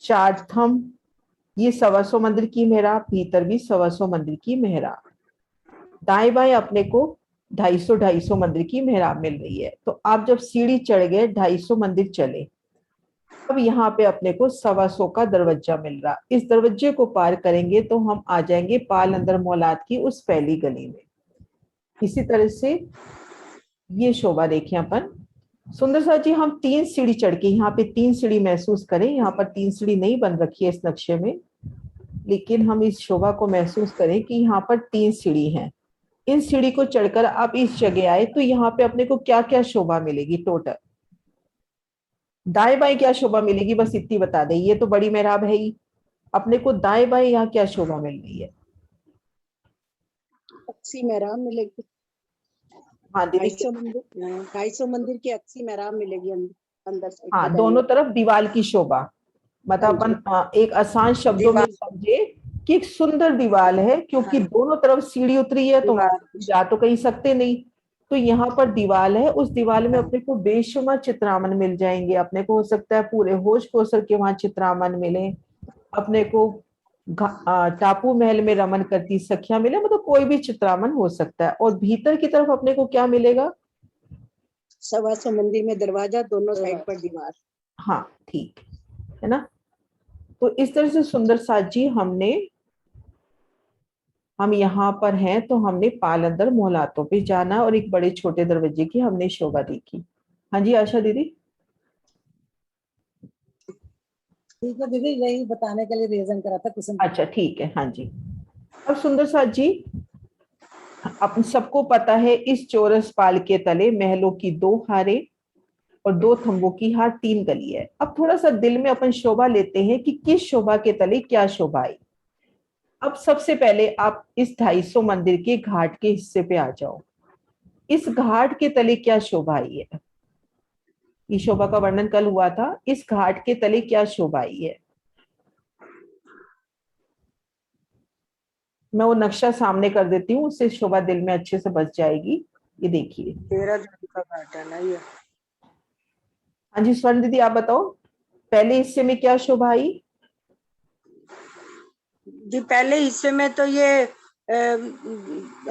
4 थंब, ये 125 मंदिर की मेहराब, भीतर भी 125 मंदिर की मेहराब, दाएं बाएं अपने को 250 मंदिर की मेहराब मिल रही है। तो आप जब सीढ़ी चढ़ गए, 250 मंदिर चले, अब यहाँ पे अपने को 125 का दरवाजा मिल रहा। इस दरवाजे को पार करेंगे तो हम आ जाएंगे पाल अंदर मौलाद की उस पहली गली में। इसी तरह से ये शोभा देखें अपन। सुंदर सा जी, हम 3 सीढ़ी चढ़ के, यहाँ पे 3 सीढ़ी महसूस करें, यहाँ पर 3 सीढ़ी नहीं बन रखी है इस नक्शे में, लेकिन हम इस शोभा को महसूस करें कि यहाँ पर 3 सीढ़ी हैं। इन सीढ़ी को चढ़कर आप इस जगह आए तो यहाँ पे अपने को क्या क्या शोभा मिलेगी टोटल, दाएं बाएं क्या शोभा मिलेगी, बस इतनी बता दें। ये तो बड़ी मेहराब है ही, अपने को दाएं बाएं यहाँ क्या शोभा मिल रही है? अक्सी मेहराब मिलेगी। हाँ दीदी। 250 मंदिर की अक्सी मेहराब मिलेगी अंदर से। हाँ, दोनों तरफ दीवार की शोभा, मतलब अपन एक आसान शब्दों में समझे कि एक सुंदर दीवार है, क्योंकि दोनों तरफ सीढ़ी उतरी है तो जा तो कहीं सकते नहीं, तो यहाँ पर दीवार है। उस दीवार में अपने को बेशुमार चित्रामन मिल जाएंगे। अपने को हो सकता है पूरे होश कोसर के वहां चित्रामन मिले, अपने को टापू महल में रमन करती सखियां मिले, मतलब कोई भी चित्रामन हो सकता है। और भीतर की तरफ अपने को क्या मिलेगा? 125 मंदिर में दरवाजा, दोनों साइड पर दीवार। हाँ ठीक है ना। तो इस तरह से सुंदर साथ जी हम यहाँ पर हैं तो हमने पाल अंदर मोहलातों पे जाना और एक बड़े छोटे दरवाजे की हमने शोभा देखी। हाँ जी आशा दीदी। ठीक है दीदी, यही बताने के लिए रीजन करा था क्वेश्चन। अच्छा ठीक है। हाँ जी। अब सुंदर साथ जी, अपन सबको पता है इस चौरस पाल के तले महलों की 2 हारें और 2 थंबों की हार, 3 गली है। अब थोड़ा सा दिल में अपन शोभा लेते हैं कि किस शोभा के तले क्या शोभा आई। अब सबसे पहले आप इस 250 मंदिर के घाट के हिस्से पे आ जाओ। इस घाट के तले क्या शोभा आई है? इस शोभा का वर्णन कल हुआ था। इस घाट के तले क्या शोभा आई है? मैं वो नक्शा सामने कर देती हूँ, उससे शोभा दिल में अच्छे से बस जाएगी। ये देखिए 13 जून का घाट है ना ये। हाँ जी स्वर्ण दीदी आप बताओ, पहले हिस्से में क्या शोभा आई? जी पहले हिस्से में तो ये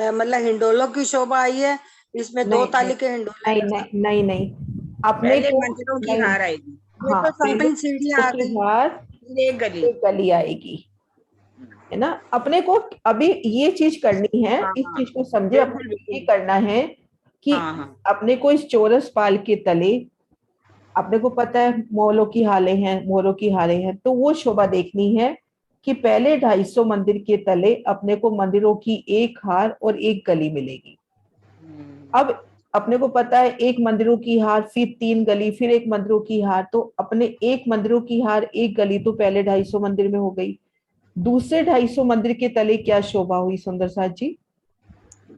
मतलब हिंडोलों की शोभा आई है, इसमें 2 ताली के हिंडोले। नहीं नहीं नहीं, अपने पहले को मंदिरों की हार आएगी। ये तो सामने सीढ़ियां आ गई, एक गली, एक गली आएगी, है ना। अपने को अभी ये चीज करनी है, हाँ, इस हाँ, चीज को समझे। अपने को ये करना है कि हाँ, हाँ। अपने को इस चौरस पाल के तले, अपने को पता है मोलों की हालें हैं, मोरों की हालें हैं, तो वो शोभा देखनी है कि पहले 250 मंदिर के तले अपने को मंदिरों की 1 हार और 1 गली मिलेगी। अब अपने को पता है 1 मंदिरों की हार, फिर 3 गली, फिर 1 मंदिरों की हार, तो अपने 1 मंदिरों की हार 1 गली तो पहले 250 मंदिर में हो गई। दूसरे 250 मंदिर के तले क्या शोभा हुई सुंदर साथ जी?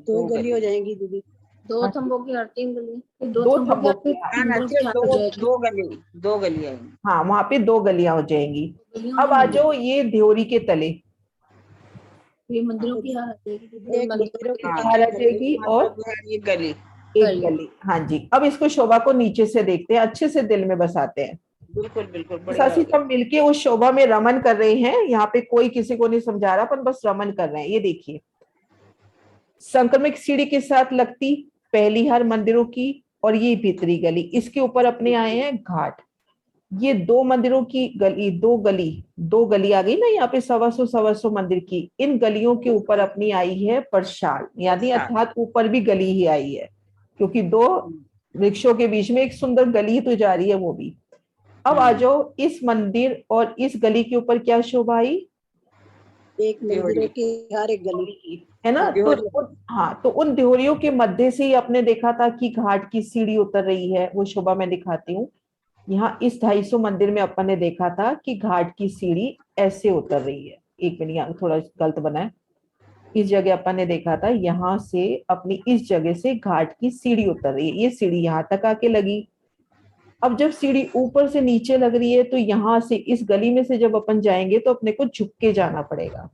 2 गली हो जाएंगी दीदी। दो थंबों की हर 3 गली, दो दो थंबों थंबों की की, ना मंदिरों की सिर्फ हर हो जाएगी। दो गली आएंगी। हाँ वहां पे 2 गलियां हो जाएंगी। गलियों अब में आ नहीं, जाओ ये ध्योरी के तले, ये मंदिरों की हार आ जाएगी, एक मंदिरों की हाँ, हार आ जाएगी और मतलब है ये गली। एक गली। गली। हाँ जी, अब इसको शोभा को नीचे से देखते हैं, अच्छे से दिल में बसाते हैं। बिल्कुल बिल्कुल बढ़िया सासी होगा। सब मिलके उस शोभा में रमन कर रहे हैं। यहाँ पे कोई किसी को नहीं समझा रहा, पर बस रमन कर रहे हैं। ये देखिए, संक्रमिक सीढ़ी के साथ लगती पहली हार मंदिरों की, और ये भीतरी गली, इसके ऊपर अपने आए हैं घाट। ये 2 मंदिरों की गली, 2 गली आ गई ना यहाँ पे, 125 मंदिर की। इन गलियों के ऊपर अपनी आई है परसाल, यानी अर्थात ऊपर भी गली ही आई है, क्योंकि 2 वृक्षों के बीच में एक सुंदर गली तो जा रही है वो भी। अब आ जाओ, इस मंदिर और इस गली के ऊपर क्या शोभा आई? एक मंदिरों की हर एक गली, है ना। तो हाँ, तो उन ध्योरियों के मध्य से ही आपने देखा था कि घाट की सीढ़ी उतर रही है, वो शोभा मैं दिखाती हूँ। यहाँ इस 250 मंदिर में अपन ने देखा था कि घाट की सीढ़ी ऐसे उतर रही है। एक मिनट, यहाँ थोड़ा गलत बना है। इस जगह अपन ने देखा था, यहाँ से अपनी इस जगह से घाट की सीढ़ी उतर रही है। ये सीढ़ी यहाँ तक आके लगी। अब जब सीढ़ी ऊपर से नीचे लग रही है, तो यहाँ से इस गली में से जब अपन जाएंगे तो अपने को झुक के जाना पड़ेगा।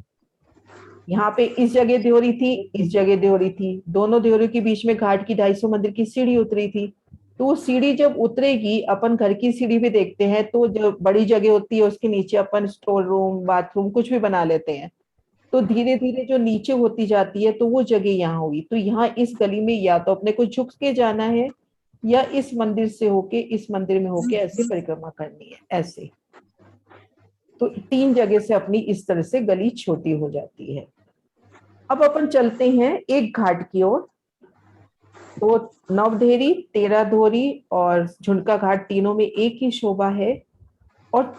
यहाँ पे इस जगह ध्योरी थी, इस जगह ध्योरी थी, दोनों ध्योरी के बीच में घाट की 250 मंदिर की सीढ़ी उतरी थी। तो वो सीढ़ी जब उतरेगी, अपन घर की सीढ़ी भी देखते हैं, तो जो बड़ी जगह होती है उसके नीचे अपन स्टोर रूम, बाथरूम कुछ भी बना लेते हैं। तो धीरे धीरे जो नीचे होती जाती है, तो वो जगह यहाँ हुई। तो यहाँ इस गली में या तो अपने को झुक के जाना है, या इस मंदिर से होके इस मंदिर में होके ऐसे परिक्रमा करनी है, ऐसे। तो 3 जगह से अपनी इस तरह से गली छोटी हो जाती है। अब अपन चलते हैं एक घाट की ओर। तो नवधेरी, 13 धोरी और झुनका घाट, तीनों में एक ही शोभा है। और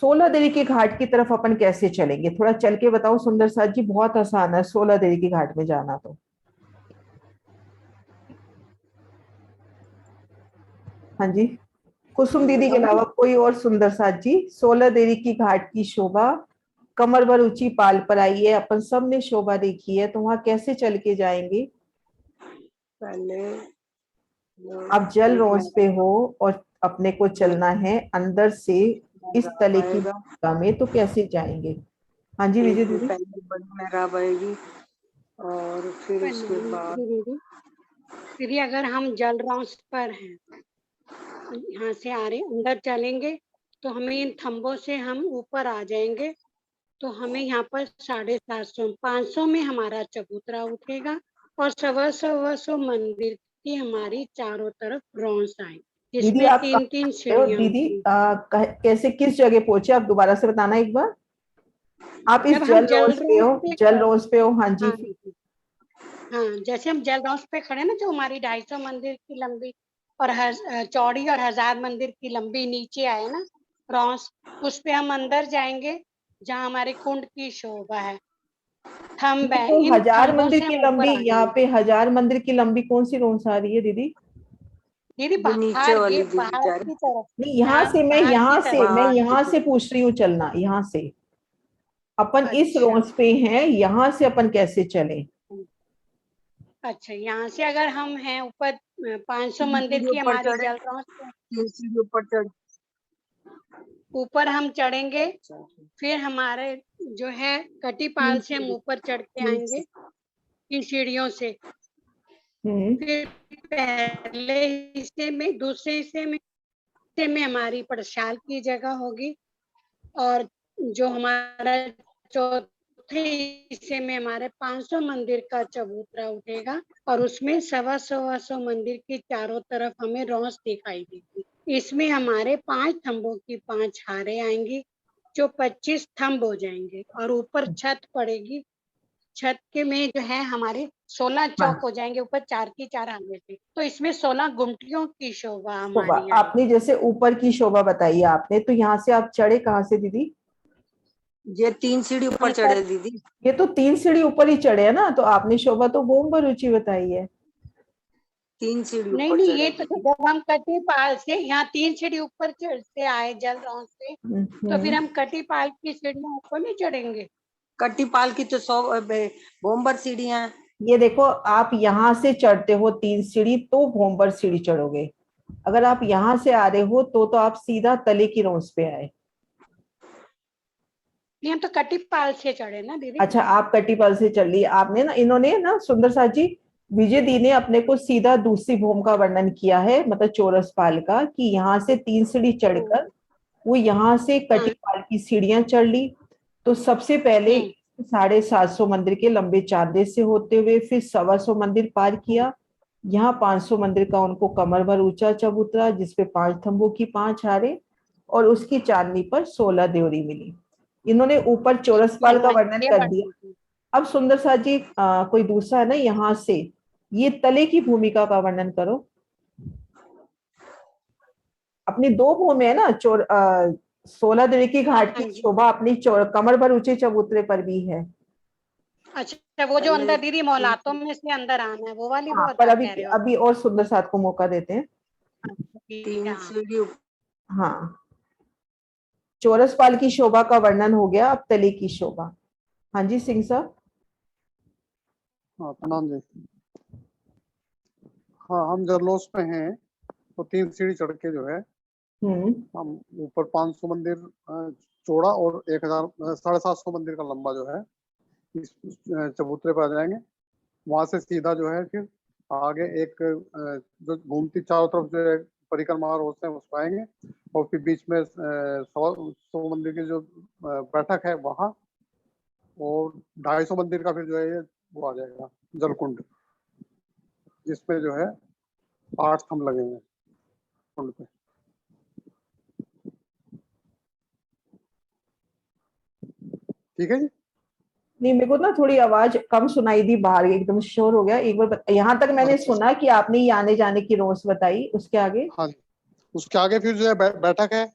16 देवी के घाट की तरफ अपन कैसे चलेंगे, थोड़ा चल के बताओ सुंदर साथ जी। बहुत आसान है 16 देवी के घाट में जाना। तो हाँ जी, कुसुम दीदी के अलावा कोई और सुंदर साथ जी। 16 देवी की घाट की शोभा कमर भर ऊंची पाल पर आई है, अपन सब ने शोभा देखी है। तो वहां कैसे चल के जाएंगे? पहले आप जल रोज पे हो और अपने को चलना है अंदर से इस तले की जगह में, तो कैसे जाएंगे? हाँ जी विजय दीदी। पहले बड़ी मेहराब आएगी और फिर उसके बाद दीदी अगर हम जल रॉस पर हैं, यहाँ से आ रहे अंदर चलेंगे, तो हमें इन थंबों से हम ऊपर आ जाएंगे। तो हमें यहाँ पर 750 500 में हमारा चबूतरा उठेगा, और 125 मंदिर की हमारी चारों तरफ रौंस आए, दीदी जिसमें आप 3-3 सीढ़ियां दीदी होंगी। कैसे, किस जगह पहुंचे आप दोबारा से बताना एक बार। आप इस जब जल हम जल रोज पे हो, पे जल रोज पे हो। हाँ जी। हाँ, जैसे हम जल रॉस पे खड़े ना, जो हमारी 250 मंदिर की लंबी और चौड़ी और 1000 मंदिर की लंबी नीचे आए ना रॉस, उस पे हम अंदर जाएंगे, जहाँ हमारे कुंड की शोभा है, थंब है। तो इन 1000 थंबों मंदिर से की हम ऊपर लंबी, आ यहाँ जाएंगे। पे 1000 मंदिर की लंबी कौन सी रोन्स आ रही है दीदी? दीदी जो नीचे वाली दीदी बाहर जा रही की तरफ, नहीं, यहाँ से मैं बाहर की तरफ। यहाँ से पूछ रही हूँ चलना। यहाँ से अपन इस अच्छा रोज पे हैं, यहाँ से अपन कैसे चले? अच्छा, यहाँ से अगर हम हैं ऊपर 500 मंदिर की ऊपर हमारी चढ़े, जल रॉस पे 3 सीढ़ी ऊपर चढ़। ऊपर हम चढ़ेंगे, फिर हमारे जो है कटीपाल से हम ऊपर चढ़ के आएंगे इन सीढ़ियों से। फिर पहले हिस्से में, दूसरे हिस्से में हमारी परसाल की जगह होगी, और जो हमारा चौथे हिस्से में हमारे 500 मंदिर का चबूतरा उठेगा, और उसमें 125 मंदिर की चारों तरफ हमें रौंस दिखाई देगी। इसमें हमारे 5 थंबों की 5 हारें आएंगी, जो 25 थंब हो जाएंगे, और ऊपर छत पड़ेगी। छत के में जो है हमारे 16 चौक हो जाएंगे, ऊपर 4 की 4 हारे थे। तो इसमें 16 गुमटियों की शोभा शोभा हमारी आपने जैसे ऊपर की शोभा बताई आपने, तो यहाँ से आप चढ़े कहाँ से दीदी? ये 3 सीढ़ी ऊपर चढ़े दीदी। ये तो 3 सीढ़ी ऊपर ही चढ़े है ना, तो आपने शोभा तो बोम रुचि बताई है। 3 सीढ़ी नहीं ऊपर नहीं, चढ़े ये तो दीदी। जब हम कटीपाल से यहाँ 3 सीढ़ी ऊपर से आए जल रॉस से, तो फिर हम कटीपाल की सीढ़ियाँ ऊपर नहीं चढ़ेंगे। कट्टीपाल की तो 100 भोंबर सीढ़ियां हैं। ये देखो, आप यहाँ से चढ़ते हो 3 सीढ़ी तो भोंबर सीढ़ी चढ़ोगे। अगर आप यहाँ से आ रहे हो तो आप सीधा तले की रोंस पे आए। नहीं, हम तो कट्टीपाल से चढ़े ना दीदी। अच्छा, आप कट्टीपाल से चल ली आपने ना। इन्होंने ना सुंदर साथ जी, विजय दी ने अपने को सीधा दूसरी भूम का वर्णन किया है, मतलब चौरस पाल का, कि यहाँ से 3 सीढ़ी चढ़कर वो यहाँ से कट्टीपाल की सीढ़ियां चढ़ ली। तो सबसे पहले 750 मंदिर के लंबे चांदे से होते हुए फिर 125 मंदिर पार किया। यहाँ 500 मंदिर का उनको कमर भर ऊंचा चबूतरा, जिसपे 5 थंबों की 5 हारे और उसकी चांदनी पर 16 देवरी मिली। इन्होंने ऊपर चौरसपाल का वर्णन कर दिया। अब सुंदर साथ जी कोई दूसरा है ना, यहाँ से ये तले की भूमिका का वर्णन करो। अपनी 2 भूमि है ना, 16 देवी की घाट की शोभा अपनी कमर भर ऊंचे चबूतरे पर भी है। अच्छा, वो जो अंदर दीदी मोहलातों में से अंदर आना है वो वाली, हाँ, वो पर बता अभी कह रहे हो। अभी और सुंदर साथ को मौका देते हैं। 3 सीढ़ी हाँ, चौरसपाल की शोभा का वर्णन हो गया, अब तले की शोभा। हाँ जी सिंह साहब। हाँ प्रणाम जी। हाँ, हम जरलोस में हैं तो 3 सीढ़ी चढ़ के जो है हम ऊपर 500 मंदिर चौड़ा और 750 मंदिर का लंबा जो है इस चबूतरे पर आ जाएंगे। वहां से सीधा जो है फिर आगे एक जो घूमती चारों तरफ जो है परिक्रमा रोड से उस पाएंगे और फिर बीच में 100 मंदिर की जो बैठक है वहाँ, और 250 मंदिर का फिर जो है ये वो आ जाएगा जलकुंड, जिसमें जो है 8 थंब लगेंगे कुंड पे। ठीक है जी। नहीं, मेरे को ना थोड़ी आवाज कम सुनाई दी, बाहर एकदम शोर हो गया। एक बार यहाँ तक मैंने सुना कि आपने ये आने जाने की रोज बताई, उसके आगे? हाँ जी, उसके आगे फिर जो है बैठक है।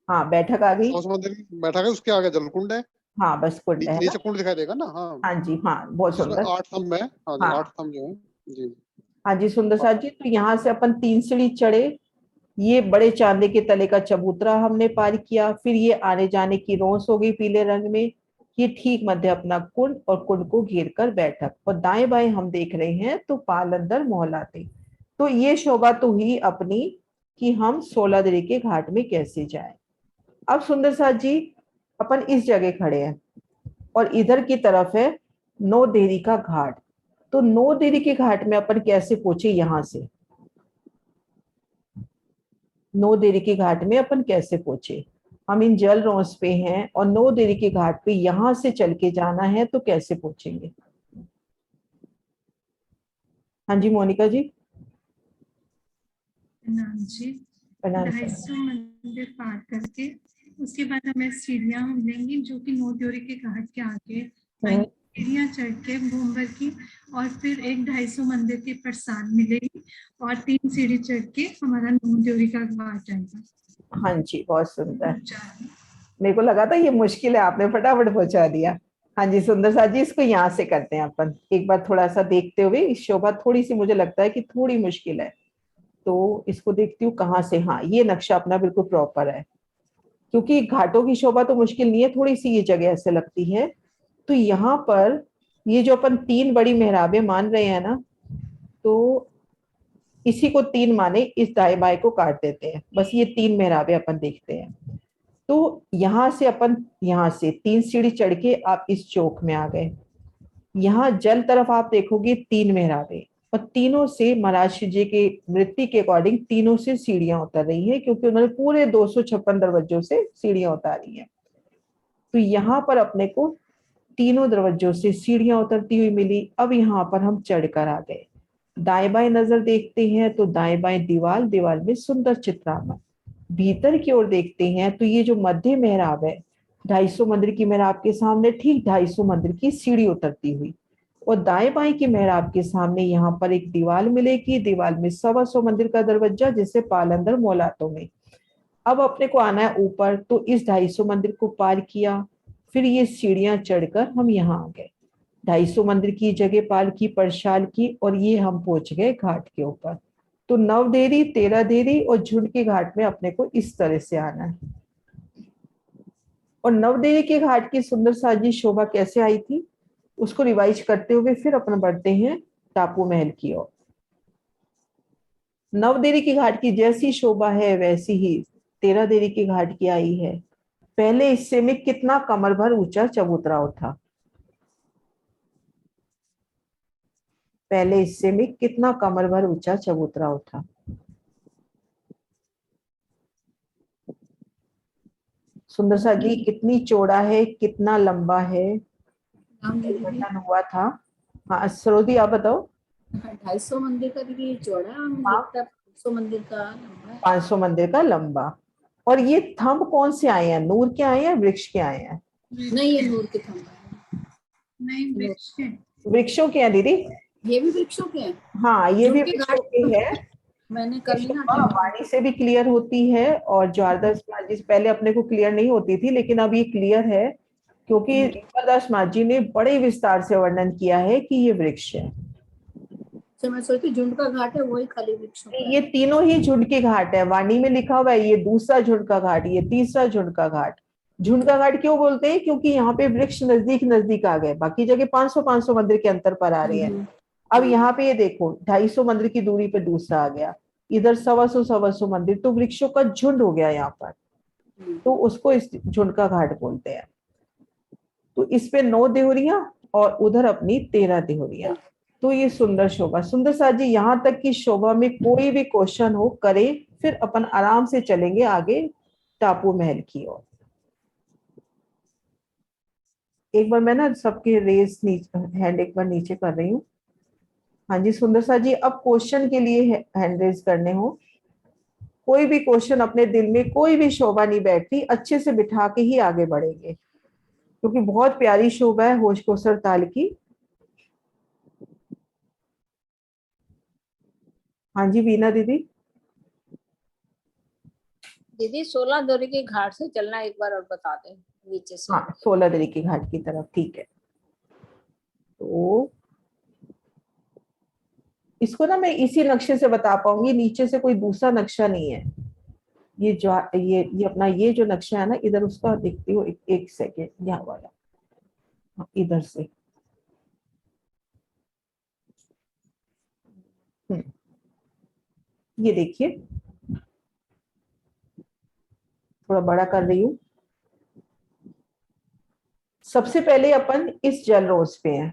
हाँ, बैठक आ गई। 100 मंदिर की बैठक है, उसके आगे जलकुंड है। हाँ, बस कुंड है ना। नीचे कुंड दिखाई देगा ना। हाँ हाँ जी, हाँ, बहुत जिसमें सुंदर। 8 थंब है। हाँ जी, हाँ 8 थंब जो है जी। हाँ जी सुंदर साथ जी, तो यहाँ से अपन 3 सीढ़ी चढ़े, ये बड़े चांदे के तले का चबूतरा हमने पार किया, फिर ये आने जाने की रोंस हो गई पीले रंग में। ये ठीक मध्य अपना कुंड और कुंड को घेर कर बैठक, और दाएं बाएं हम देख रहे हैं तो पाल अंदर मोहलाते। तो ये शोभा तो हुई अपनी कि हम 16 दरी के घाट में कैसे जाएं। अब सुंदर साथ जी, अपन इस जगह खड़े हैं और इधर की तरफ है 9 देरी का घाट। तो 9 देरी के घाट में अपन कैसे पहुंचे? यहाँ से 9 देरी के घाट में अपन कैसे पहुंचे? हम इन जल रोंस पे हैं और 9 देरी के घाट पे यहां से चल के जाना है, तो कैसे पहुंचेंगे? हाँ जी मोनिका जी। प्रणाम जी। प्रणाम। 250 मंदिर पार करके उसके बाद हमें सीढ़ियां मिलेंगी जो कि 9 देवरी के घाट के आगे सीढ़ियां चढ़ के भूमभर की, और फिर एक 250 मंदिर की प्रसाद मिलेगी और 3 सीढ़ी चढ़ के हमारा 9 देवरी का घाट आएगा। हाँ जी, बहुत सुंदर। मेरे को लगा था ये मुश्किल है, आपने फटाफट पहुंचा दिया। हाँ जी सुंदर साथ जी, इसको यहाँ से करते हैं अपन एक बार थोड़ा सा देखते हुए। इस शोभा थोड़ी सी मुझे लगता है कि थोड़ी मुश्किल है, तो इसको देखती हूँ कहाँ से। हाँ, ये नक्शा अपना बिल्कुल प्रॉपर है, क्योंकि घाटों की शोभा तो मुश्किल नहीं है, थोड़ी सी ये जगह ऐसे लगती है। तो यहाँ पर ये जो अपन 3 बड़ी मेहराबें मान रहे हैं ना, तो इसी को 3 माने, इस दाएं बाएं को काट देते हैं, बस ये 3 मेहराबें अपन देखते हैं। तो यहाँ से अपन यहाँ से 3 सीढ़ी चढ़ के आप इस चौक में आ गए। यहाँ जल तरफ आप देखोगे 3 मेहराबें, और तीनों से महाराज शिव जी के वृत्ति के अकॉर्डिंग तीनों से सीढ़ियां उतर रही हैं, क्योंकि उन्होंने पूरे 256 दरवाजों से सीढ़ियां उतारी हैं। तो यहाँ पर अपने को तीनों दरवाजों से सीढ़ियां उतरती हुई मिली। अब यहाँ पर हम चढ़कर आ गए। दाएं बाएं नजर देखते हैं तो दाएं बाएं दीवार, दीवार में सुंदर चित्रांकन। भीतर की ओर देखते हैं तो ये जो मध्य मेहराब है, 250 मंदिर की मेहराब के सामने ठीक 250 मंदिर की सीढ़ी उतरती हुई, और दाएं बाएं की मेहराब के सामने यहाँ पर एक दीवार मिलेगी, दीवार में 125 मंदिर का दरवाजा, जिससे पालंदर मोलातों में। अब अपने को आना है ऊपर, तो इस 250 मंदिर को पार किया, फिर ये सीढ़ियां चढ़कर हम यहाँ आ गए। 250 मंदिर की जगह पार की, परशाल की, और ये हम पहुंच गए घाट के ऊपर। तो 9 देरी, 13 देरी और झुंड के घाट में अपने को इस तरह से आना है। और नवदेवी के घाट की सुंदर साजी शोभा कैसे आई थी उसको रिवाइज करते हुए फिर अपन बढ़ते हैं टापू महल की ओर। नवदेवी के घाट की जैसी शोभा है वैसी ही 13 देवी के घाट की आई है। पहले हिस्से में कितना कमर भर ऊंचा चबूतरा था, पहले हिस्से में कितना कमर भर ऊंचा चबूतरा था। सुंदर सा जी कितनी चौड़ा है, कितना लंबा है, वर्णन हुआ था। हाँ सरोदी आप बताओ। 250 मंदिर का दीदी चौड़ा, हाँ। लगता है 500 मंदिर का लंबा है। 500 मंदिर का लंबा। और ये थंब कौन से आए हैं, नूर के आए हैं वृक्ष के आए हैं? नहीं, ये नूर के थंब है। नहीं, वृक्ष है। वृक्षों के हैं दीदी। ये भी वृक्षों के हैं। हाँ ये भी झुमके वृक्षों घाट के है। मैंने कल ही ना शोभा वाणी से भी क्लियर होती है और ज्वारदास माँ जी से पहले अपने को क्लियर नहीं होती थी, लेकिन अब ये क्लियर है क्योंकि ज्वारदास माँ जी ने बड़े विस्तार से वर्णन किया है कि ये वृक्ष है। तो मैं सोचती झुंड का घाट है, वही खाली वृक्षों का है। ये तीनों ही झुंड के घाट है, वाणी में लिखा हुआ है ये दूसरा झुंड का घाट, ये तीसरा झुंड का घाट। झुंड का घाट क्यों बोलते हैं, क्योंकि यहाँ पे वृक्ष नजदीक नजदीक आ गए, बाकी जगह 500 मंदिर के अंतर पर आ रहे हैं। अब यहाँ पे ये देखो 250 मंदिर की दूरी पे दूसरा आ गया, इधर 125 मंदिर, तो वृक्षों का झुंड हो गया यहाँ पर, तो उसको इस झुंड का घाट बोलते हैं। तो इस पे 9 देहुरियां और उधर अपनी 13 देहुरियां। तो ये सुंदर शोभा। सुंदर सा जी यहाँ तक की शोभा में कोई भी क्वेश्चन हो करे, फिर अपन आराम से चलेंगे आगे टापू महल की ओर। एक बार मैं ना सबके रेस हैंड एक बार नीचे कर रही हूँ। हाँ जी सुंदर सा जी, अब क्वेश्चन के लिए हैंड रेज करने हो। कोई भी क्वेश्चन अपने दिल में, कोई भी शोभा नहीं बैठती, अच्छे से बिठा के ही आगे बढ़ेंगे क्योंकि बहुत प्यारी शोभा है होश कोसर ताल की। हाँ जी वीना दीदी। दीदी 16 दौरी के घाट से चलना एक बार और बता दें नीचे से। हाँ 16 दरी के घाट की तरफ, ठीक है। तो इसको ना मैं इसी नक्शे से बता पाऊंगी, नीचे से कोई दूसरा नक्शा नहीं है। ये जो ये अपना ये जो नक्शा है ना, इधर उसका देखती हूँ, एक सेकेंड, यहाँ वाला। हाँ, इधर से ये देखिए, थोड़ा बड़ा कर रही हूँ। सबसे पहले अपन इस जल रोज पे हैं,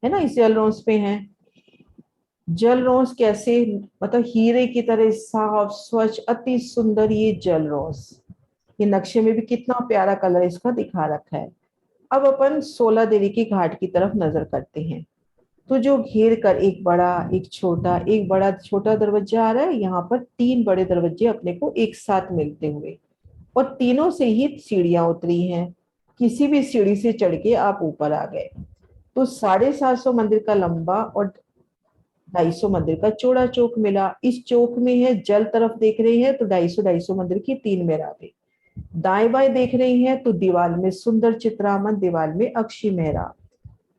है ना, इस जल रोज पे हैं। जल रोज कैसे, मतलब हीरे की तरह साफ स्वच्छ अति सुंदर ये जल रोज, ये नक्शे में भी कितना प्यारा कलर इसका दिखा रखा है। अब अपन 16 देवी की घाट की तरफ नजर करते हैं। तो जो घेर कर एक बड़ा एक छोटा, एक बड़ा छोटा दरवाजा आ रहा है, यहाँ पर 3 बड़े दरवाजे अपने को एक साथ मिलते हुए, और तीनों से ही सीढ़ियां उतरी हैं। किसी भी सीढ़ी से चढ़ के आप ऊपर आ गए। तो 750 मंदिर का लंबा और 250 मंदिर का चौड़ा चौक मिला। इस चौक में है, जल तरफ देख रही है तो 250 मंदिर की 3 मेहराबें, दाएं बाएं देख रही हैं तो दीवार में सुंदर चित्रामन, दीवार में अक्षी मेहराब,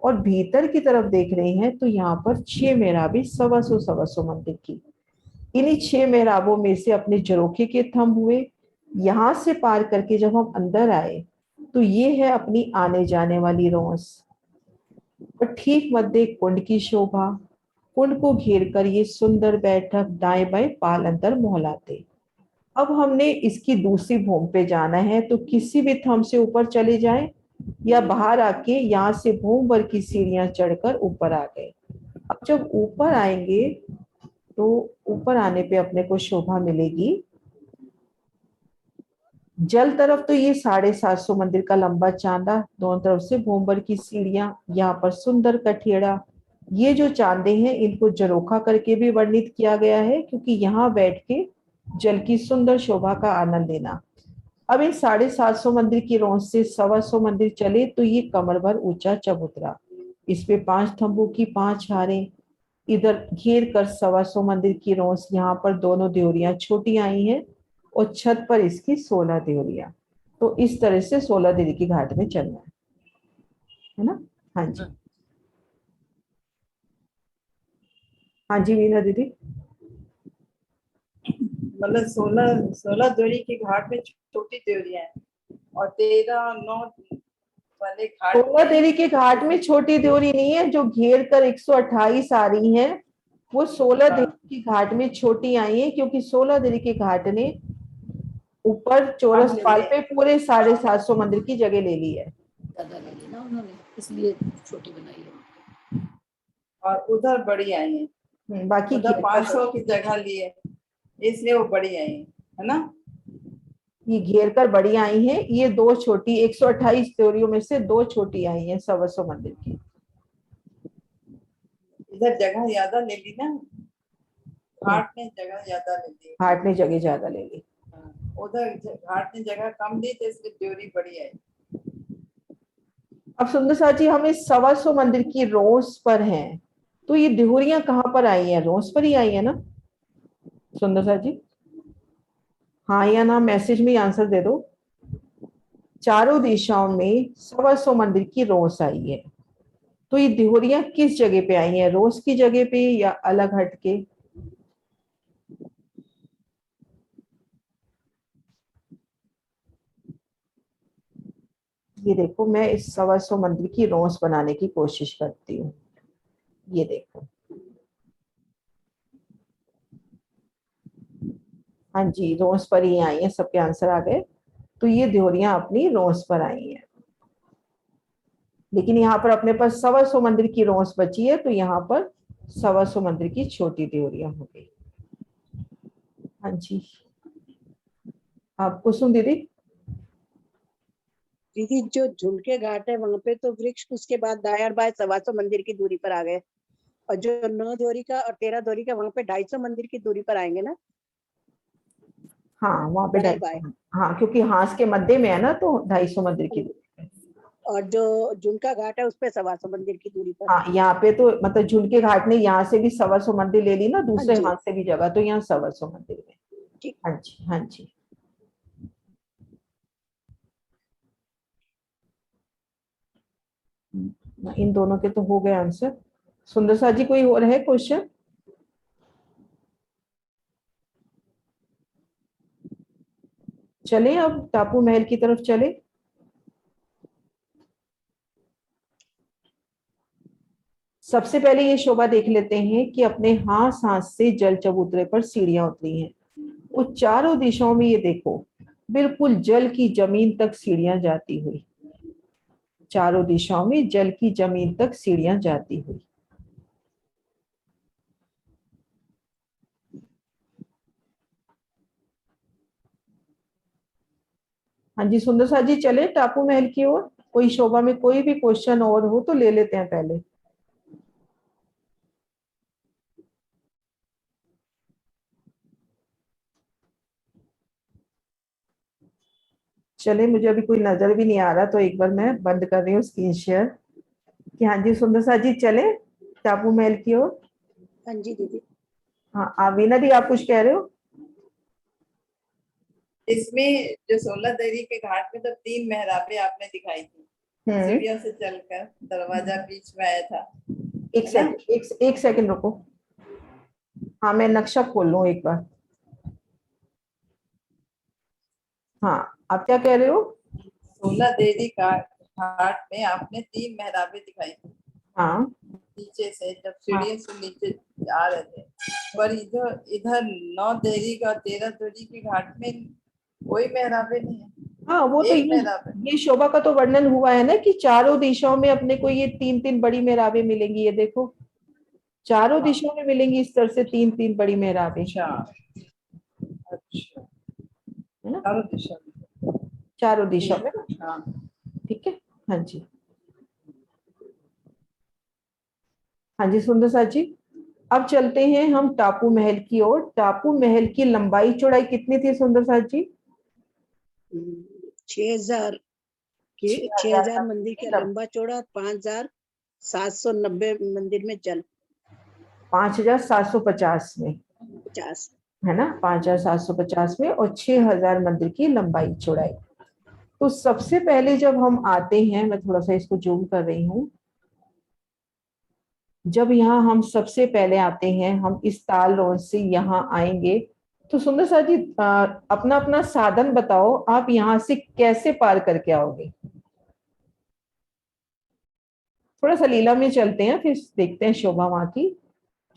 और भीतर की तरफ देख रही हैं तो यहाँ पर 6 मेहराबें 125 मंदिर की। इन्हीं 6 मेहराबों में से अपने झरोखे के थंब हुए। यहाँ से पार करके जब हम अंदर आए तो ये है अपनी आने जाने वाली रोस, और ठीक मध्य कुंड की शोभा। कुंड को घेर कर ये सुंदर बैठक, दाएं बाएं पाल अंतर मोहलाते। अब हमने इसकी दूसरी भूमि पे जाना है, तो किसी भी थंब से ऊपर चले जाएं या बाहर आके यहाँ से भूमि भर की सीढ़ियां चढ़कर ऊपर आ गए। अब जब ऊपर आएंगे तो ऊपर आने पे अपने को शोभा मिलेगी। जल तरफ तो ये 750 मंदिर का लंबा चांदा, दोनों तरफ से भूमि भर की सीढ़ियां, यहाँ पर सुंदर कठेड़ा। ये जो चांदे हैं इनको जरोखा करके भी वर्णित किया गया है, क्योंकि यहाँ बैठ के जल की सुंदर शोभा का आनंद लेना। अब इन 750 मंदिर की रोंस से 125 मंदिर चले तो ये कमर भर ऊंचा चबूतरा, इस पे 5 थंबों की 5 हारें, इधर घेर कर 125 मंदिर की रोंस, यहाँ पर दोनों देवरियां छोटी आई हैं और छत पर इसकी 16 देवरियां। तो इस तरह से 16 देवी की घाट में चलना है ना। हाँ जी, हाँ जी वीना दीदी। मतलब 16 देवरी के घाट में छोटी देवरियां हैं। और 13-9 वाले घाट 16 देवी के घाट में छोटी देवरी नहीं है, जो घेर कर 128 आ रही है वो 16 देवी के घाट में छोटी आई है, क्योंकि 16 देवी के घाट ने ऊपर चौरस पाल पे पूरे 750 मंदिर की जगह ले ली है। ज्यादा ले ली ना उन्होंने, इसलिए छोटी बनाई है। और उधर बड़ी आई है, बाकी उधर 500 की जगह ली है, इसलिए वो बड़ी आई है ना। ये घेर कर बड़ी आई है, ये 2 छोटी 128 देवरियों में से 2 छोटी आई हैं 125 मंदिर की। इधर जगह ज्यादा ले ली ना, घाट ने जगह ज्यादा ले ली। घाट ने जगह ज्यादा ले ली, उधर घाट ने जगह कम दी, तो इसलिए देवरी बड़ी आई। अब सुंदर साथ जी हमें 125 मंदिर की रोज पर हैं, तो ये देहरियां कहाँ पर आई हैं? रोज पर ही आई है ना सुंदर साथ जी? हाँ या ना मैसेज में आंसर दे दो। चारों दिशाओं में 125 मंदिर की रोज आई है, तो ये देहरियां किस जगह पे आई हैं? रोज की जगह पे या अलग हटके? ये देखो, मैं इस 125 मंदिर की रोज बनाने की कोशिश करती हूँ। ये देखो, हाँ जी रोज पर ही आई है, सबके आंसर आ गए। तो ये देहरियां अपनी रोज पर आई हैं, लेकिन यहाँ पर अपने पास 125 मंदिर की रोज बची है, तो यहाँ पर 125 मंदिर की छोटी देहरियां हो गई। हाँ जी, आप कुसुम दीदी? दीदी जो झुमके घाट है वहां पे तो वृक्ष उसके बाद दायां बाएं 125 मंदिर की दूरी पर आ गए, और जो 9 दोरी का और 13 दोरी का वहां पे 250 मंदिर की दूरी पर आएंगे ना। हाँ वहां पे दाएं बाएं। हाँ क्योंकि हांस के मध्य में है ना, तो 250 मंदिर की दूरी पे। और जो झुमका घाट है उस पे 125 मंदिर की दूरी पर। हाँ यहाँ पे तो मतलब झुमके घाट ने यहाँ से भी 125 मंदिर ले ली ना, दूसरे हाँ जी। हाथ से भी जगह, तो यहाँ 125 मंदिर में। ठीक। हाँ जी हाँ जी। इन दोनों के तो हो गए आंसर। सुंदर सा जी कोई और है क्वेश्चन? चले अब टापू महल की तरफ चले। सबसे पहले ये शोभा देख लेते हैं कि अपने हाथ हाथ से जल चबूतरे पर सीढ़ियां उतरी हैं। वो चारों दिशाओं में ये देखो, बिल्कुल जल की जमीन तक सीढ़ियां जाती हुई, चारों दिशाओं में जल की जमीन तक सीढ़ियां जाती हुई। हाँ जी सुंदर सा जी चले टापू महल की ओर। कोई शोभा में कोई भी क्वेश्चन और हो तो ले लेते हैं पहले। चले, मुझे अभी कोई नजर भी नहीं आ रहा, तो एक बार मैं बंद कर रही हूँ स्क्रीन शेयर कि हाँ जी सुंदर सा जी चले टापू महल की ओर। हाँ जी दीदी। हाँ वीना दी आप कुछ कह रहे हो? इसमें जो 16 देवी के घाट में तो 3 मेहराबें आपने दिखाई थी, सीढ़ियों से चलकर दरवाजा बीच में आया था। एक सेकंड रुको, हाँ मैं नक्शा खोल लूं एक बार। हाँ आप क्या कह रहे हो? 16 देवी का घाट में आपने 3 मेहराबें दिखाई थी। हाँ नीचे से जब सीढ़ियों से नीचे आ रहे थे, पर इधर 9 देवी का 13 देवी के घाट में कोई मेहराबे नहीं है। हाँ वो तो ये शोभा का तो वर्णन हुआ है ना कि चारों दिशाओं में अपने को ये 3-3 बड़ी मेहराबें मिलेंगी। ये देखो चारों दिशाओं में मिलेंगी इस तरह से 3-3 बड़ी मेहराबें। अच्छा है ना, चारों दिशा चारों दिशा में। हाँ ठीक है हाँ जी। हाँ जी सुंदर सा जी, अब चलते हैं हम टापू महल की ओर। टापू महल की लंबाई चौड़ाई कितनी थी सुंदर सा जी? 6000 मंदिर का लंबा चौड़ा, 5790 मंदिर में जल। 5750 में 50 है ना, 5750 में, और 6000 मंदिर की लंबाई चौड़ाई। तो सबसे पहले जब हम आते हैं, मैं थोड़ा सा इसको जूम कर रही हूँ, जब यहाँ हम सबसे पहले आते हैं, हम इस ताल रोड से यहाँ आएंगे तो सुंदर सा जी अपना अपना साधन बताओ, आप यहाँ से कैसे पार करके आओगे? थोड़ा सा लीला में चलते हैं, फिर देखते हैं शोभा वहां की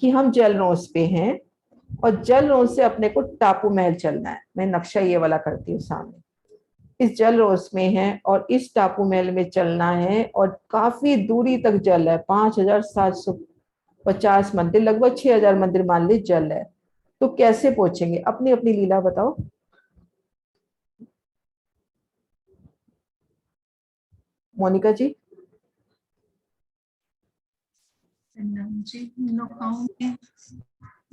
कि हम जल रोज पे हैं और जल रोज से अपने को टापू महल चलना है। मैं नक्शा ये वाला करती हूँ सामने, इस जल रोज में है और इस टापू महल में चलना है और काफी दूरी तक जल है, 5750 मंदिर, लगभग 6000 मंदिर मान ली जल है। तो कैसे पहुंचेंगे? अपनी अपनी लीला बताओ। मोनिका जी। जी नौकाओं में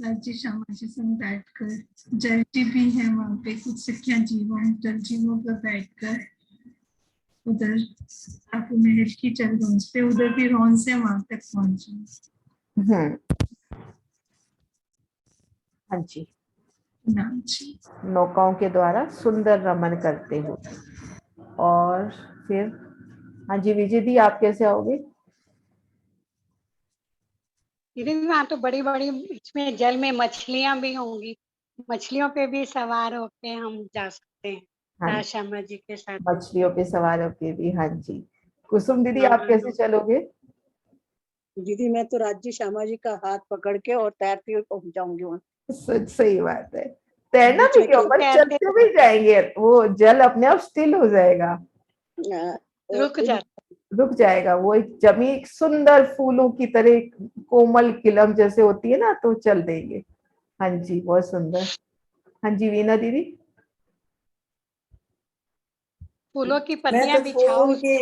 राज्य श्यामा जी संग बैठकर, जल जी भी है वहाँ पे, कुछ सिक्कियां जीवों जल जीवों पर बैठकर उधर टापू महल की चल रौंस पे, उधर भी रौंस से वहां तक पहुंचे। हाँ जी, नाम जी नौकाओं के द्वारा सुंदर रमन करते हो। और फिर हाँ जी विजय दी, आप कैसे आओगे? दीदी वहाँ तो बड़ी बड़ी इसमें जल में मछलियां भी होंगी, मछलियों पे भी सवार होके हम जा सकते हैं हाँ, राधा श्यामा जी के साथ। मछलियों पे सवार होके भी। हाँ जी, कुसुम दीदी आप हाँ कैसे चलोगे? दीदी मैं तो राज्य श्यामा जी का हाथ पकड़ के और तैरती हुई पहुंच जाऊंगी वहाँ। सही बात है। तैरना बीच भी में क्यों, खेल पर तैरते चलते हुए जाएंगे, वो जल अपने आप स्टिल हो जाएगा, रुक जाते। रुक जाएगा। वो एक जमी एक सुंदर फूलों की तरह कोमल किलम जैसे होती है ना, तो चल देंगे। हाँ जी, बहुत सुंदर। हाँ जी वीना दीदी। फूलों की मैं पत्तियां तो बिछाओ फूल उस के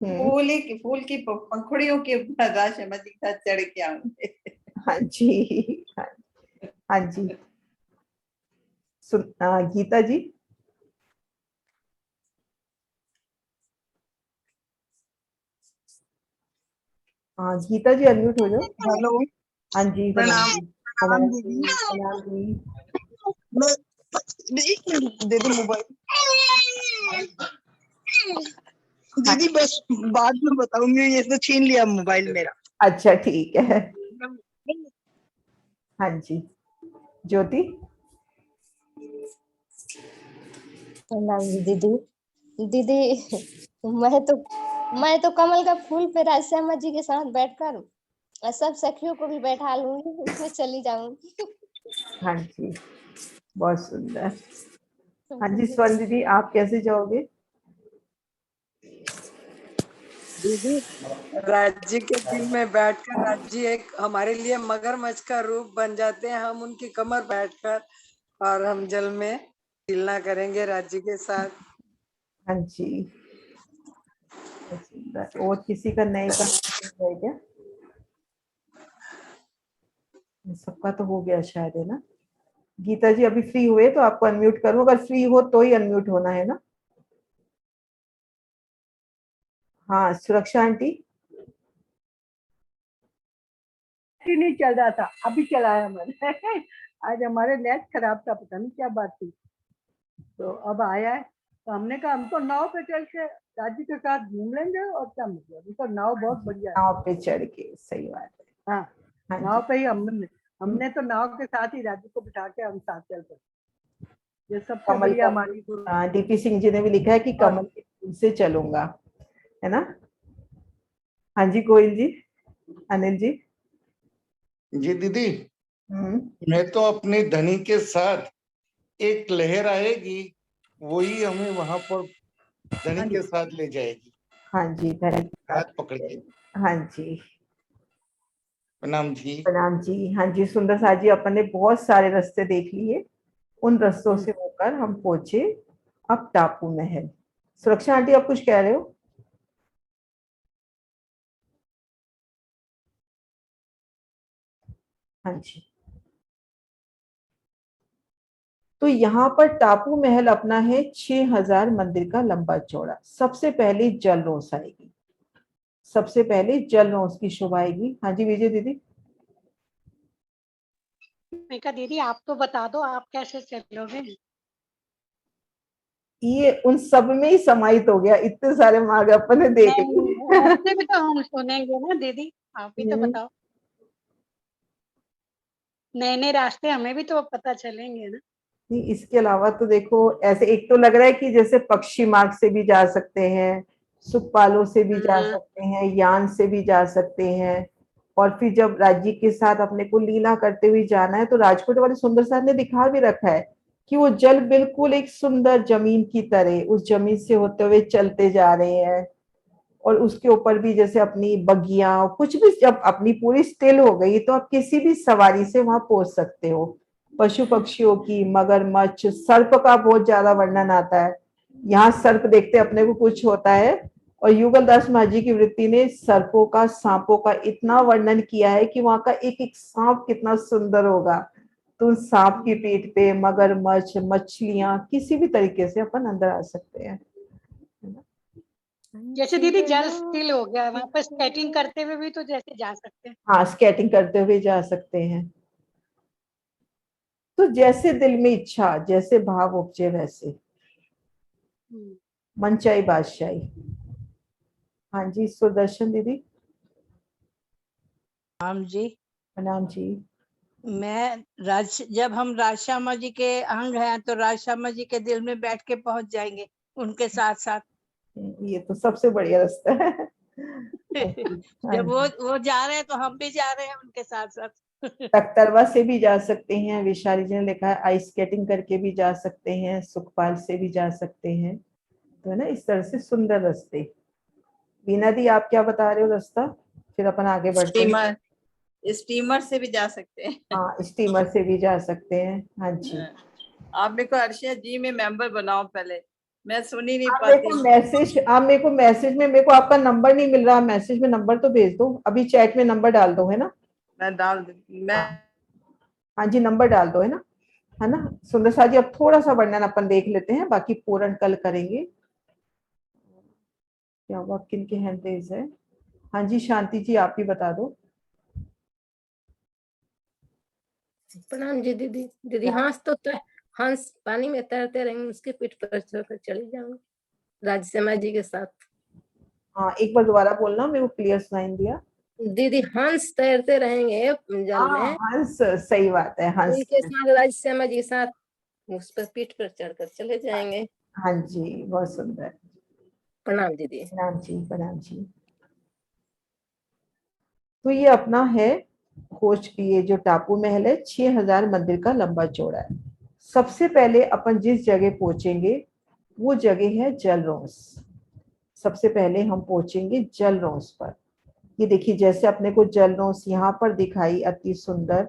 हम्म, फूल की पंखुड़ियों के ऊपर राधा श्यामा जी के साथ चढ़ के आऊंगे। हाँ जी, हाँ जी। गीता जी। हाँ गीता जी अनम्यूट हो जाओ। हेलो, हाँ जी प्रणाम प्रणाम दीदी। प्रणाम जी। दीदी मोबाइल दीदी बस बाद में बताऊंगी, ये तो छीन लिया मोबाइल मेरा। अच्छा ठीक है। हाँ जी ज्योति। प्रणाम दीदी। दीदी मैं तो कमल का फूल पे राज श्यामा जी के साथ बैठकर और सब सखियों को भी बैठा लूंगी, उसमें चली जाऊंगी। हाँ जी बहुत सुंदर। हाँ जी स्वर्ण दीदी, आप कैसे जाओगे? दीदी राज्य के दिल में बैठकर राज्य एक हमारे लिए मगरमच्छ का रूप बन जाते हैं, हम उनकी कमर बैठकर और हम जल में तिलना करेंगे राज्य के साथ। हाँ जी बहुत सुंदर। और किसी का नए का है क्या? सबका तो हो गया शायद, है ना? गीता जी अभी फ्री हुए तो आपको अनम्यूट करूं, अगर फ्री हो तो ही अनम्यूट होना है ना? हाँ सुरक्षा आंटी। नहीं चल रहा था, अभी चलाया मैंने। आज हमारे नेट खराब था, पता नहीं क्या बात थी, तो अब आया है। तो हमने कहा हम तो नाव पे चल के राज्य के साथ घूम लेंगे और क्या मतलब, तो नाव बहुत बढ़िया है। नाव पे चढ़ के, सही बात है। हाँ, हाँ नाव जी। पे ही हमने तो नाव के साथ ही राज्य को बिठा के हम साथ चल पड़े। ये सबसे कमल बढ़िया का हमारी डीपी सिंह जी ने भी लिखा है कि कमल के फूल से चलूंगा, है ना? हाँ जी गोयल जी, अनिल जी। जी दीदी, मैं तो अपनी धनी के साथ एक लहर आएगी, वही हमें वहां पर धनी के साथ ले जाएगी। हाँ जी धनी हाथ पकड़ के। हाँ जी प्रणाम जी। प्रणाम जी। हाँ जी सुंदर सा जी, अपन ने बहुत सारे रास्ते देख लिए, उन रास्तों से होकर हम पहुंचे अब टापू महल। सुरक्षा आंटी आप कुछ कह रहे हो? हाँ जी। तो यहाँ पर टापू महल अपना है 6000 मंदिर का लंबा चौड़ा। सबसे पहले जल रोस आएगी, सबसे पहले जल रोस की शोभा आएगी। हाँ जी विजय दीदी। मैं कहा दीदी आप तो बता दो आप कैसे चलोगे? ये उन सब में ही समाहित हो गया, इतने सारे मार्ग अपन ने देख लिए। आपसे भी तो हम सुनेंगे ना दीदी, आप भी तो बताओ। नए नए रास्ते हमें भी तो पता चलेंगे ना। नहीं, इसके अलावा तो देखो ऐसे एक तो लग रहा है कि जैसे पक्षी मार्ग से भी जा सकते हैं, सुखपालों से भी जा हाँ। सकते हैं, यान से भी जा सकते हैं, और फिर जब राज्य के साथ अपने को लीला करते हुए जाना है तो राजकोट वाले सुंदर साहब ने दिखा भी रखा है कि वो जल बिल्कुल एक सुंदर जमीन की तरह उस जमीन से होते हुए चलते जा रहे हैं, और उसके ऊपर भी जैसे अपनी बगिया कुछ भी जब अपनी पूरी स्टिल हो गई तो आप किसी भी सवारी से वहां पहुंच सकते हो। पशु पक्षियों की, मगरमच्छ, सर्प का बहुत ज्यादा वर्णन आता है। यहाँ सर्प देखते अपने को कुछ होता है, और युगल दास माझी की वृत्ति ने सर्पों का, सांपों का इतना वर्णन किया है कि वहां का एक एक सांप कितना सुंदर होगा। तो उस सांप की पीठ पे मगरमच्छ, मछलियां, किसी भी तरीके से अपन अंदर आ सकते हैं। जैसे दीदी जल स्थिल हो गया, वहां पर स्केटिंग करते हुए भी तो जैसे जा सकते हैं। हाँ, स्केटिंग करते हुए जा सकते हैं। तो जैसे दिल में इच्छा, जैसे भाव उपजे वैसे, मनचाही बादशाही। हाँ जी, सुदर्शन दीदी। राम जी, प्रणाम जी। जब हम राजश्यामा जी के अंग हैं तो राजश्यामा जी के दिल में बैठ के पहुंच जाएंगे उनके साथ साथ। ये तो सबसे बढ़िया रास्ता है। जब वो जा रहे हैं तो हम भी जा रहे हैं उनके साथ साथ। तख्तरवा से भी जा सकते हैं, विशाली जी ने लिखा है, आइस स्केटिंग करके भी जा सकते हैं, सुखपाल से भी जा सकते हैं। तो है ना, इस तरह से सुंदर रास्ते। वीना दी, आप क्या बता रहे हो रास्ता, फिर अपन आगे बढ़ते हैं। स्टीमर, स्टीमर से भी जा सकते हैं। हाँ, स्टीमर से भी जा सकते हैं। हाँ जी। आप मेरे को अर्शिया जी में मेंबर बनाओ पहले, मैं सुन ही नहीं आप पाती। मेरे को मैसेज में, मेरे को आपका नंबर नहीं मिल रहा, मैसेज में नंबर तो भेज दो, अभी चैट में नंबर डाल दो, है ना। मैं डाल दूंगी। मैं हाँ जी, नंबर डाल दो, है ना। सुंदर साह जी, अब थोड़ा सा वर्णन अपन देख लेते हैं, बाकी पूर्ण कल करेंगे। क्या हुआ, किन के हैंड रेज है। हाँ जी, शांति जी आप ही बता दो। प्रणाम जी दीदी। दीदी हंस हंस पानी में तैरते रहेंगे, उसके पीठ पर चढ़कर चले जाऊंगी राजश्यामा जी के साथ। हाँ, एक बार दोबारा बोलना, मेरे को क्लियर सुनाई दिया। दीदी हंस तैरते रहेंगे जल में, हंस, सही बात है, हंस के साथ राजश्यामा जी के साथ उस पर पीठ पर चढ़कर चले जाएंगे। हाँ जी, बहुत सुंदर। प्रणाम दीदी। प्रणाम जी, प्रणाम जी। तो ये अपना है खोज की, ये जो टापू महल है 6000 मंदिर का लंबा चौड़ा है। सबसे पहले अपन जिस जगह पहुंचेंगे वो जगह है जलरोंस। सबसे पहले हम पहुंचेंगे जलरोंस पर। ये देखिए, जैसे अपने को जलरोंस यहाँ पर दिखाई अति सुंदर,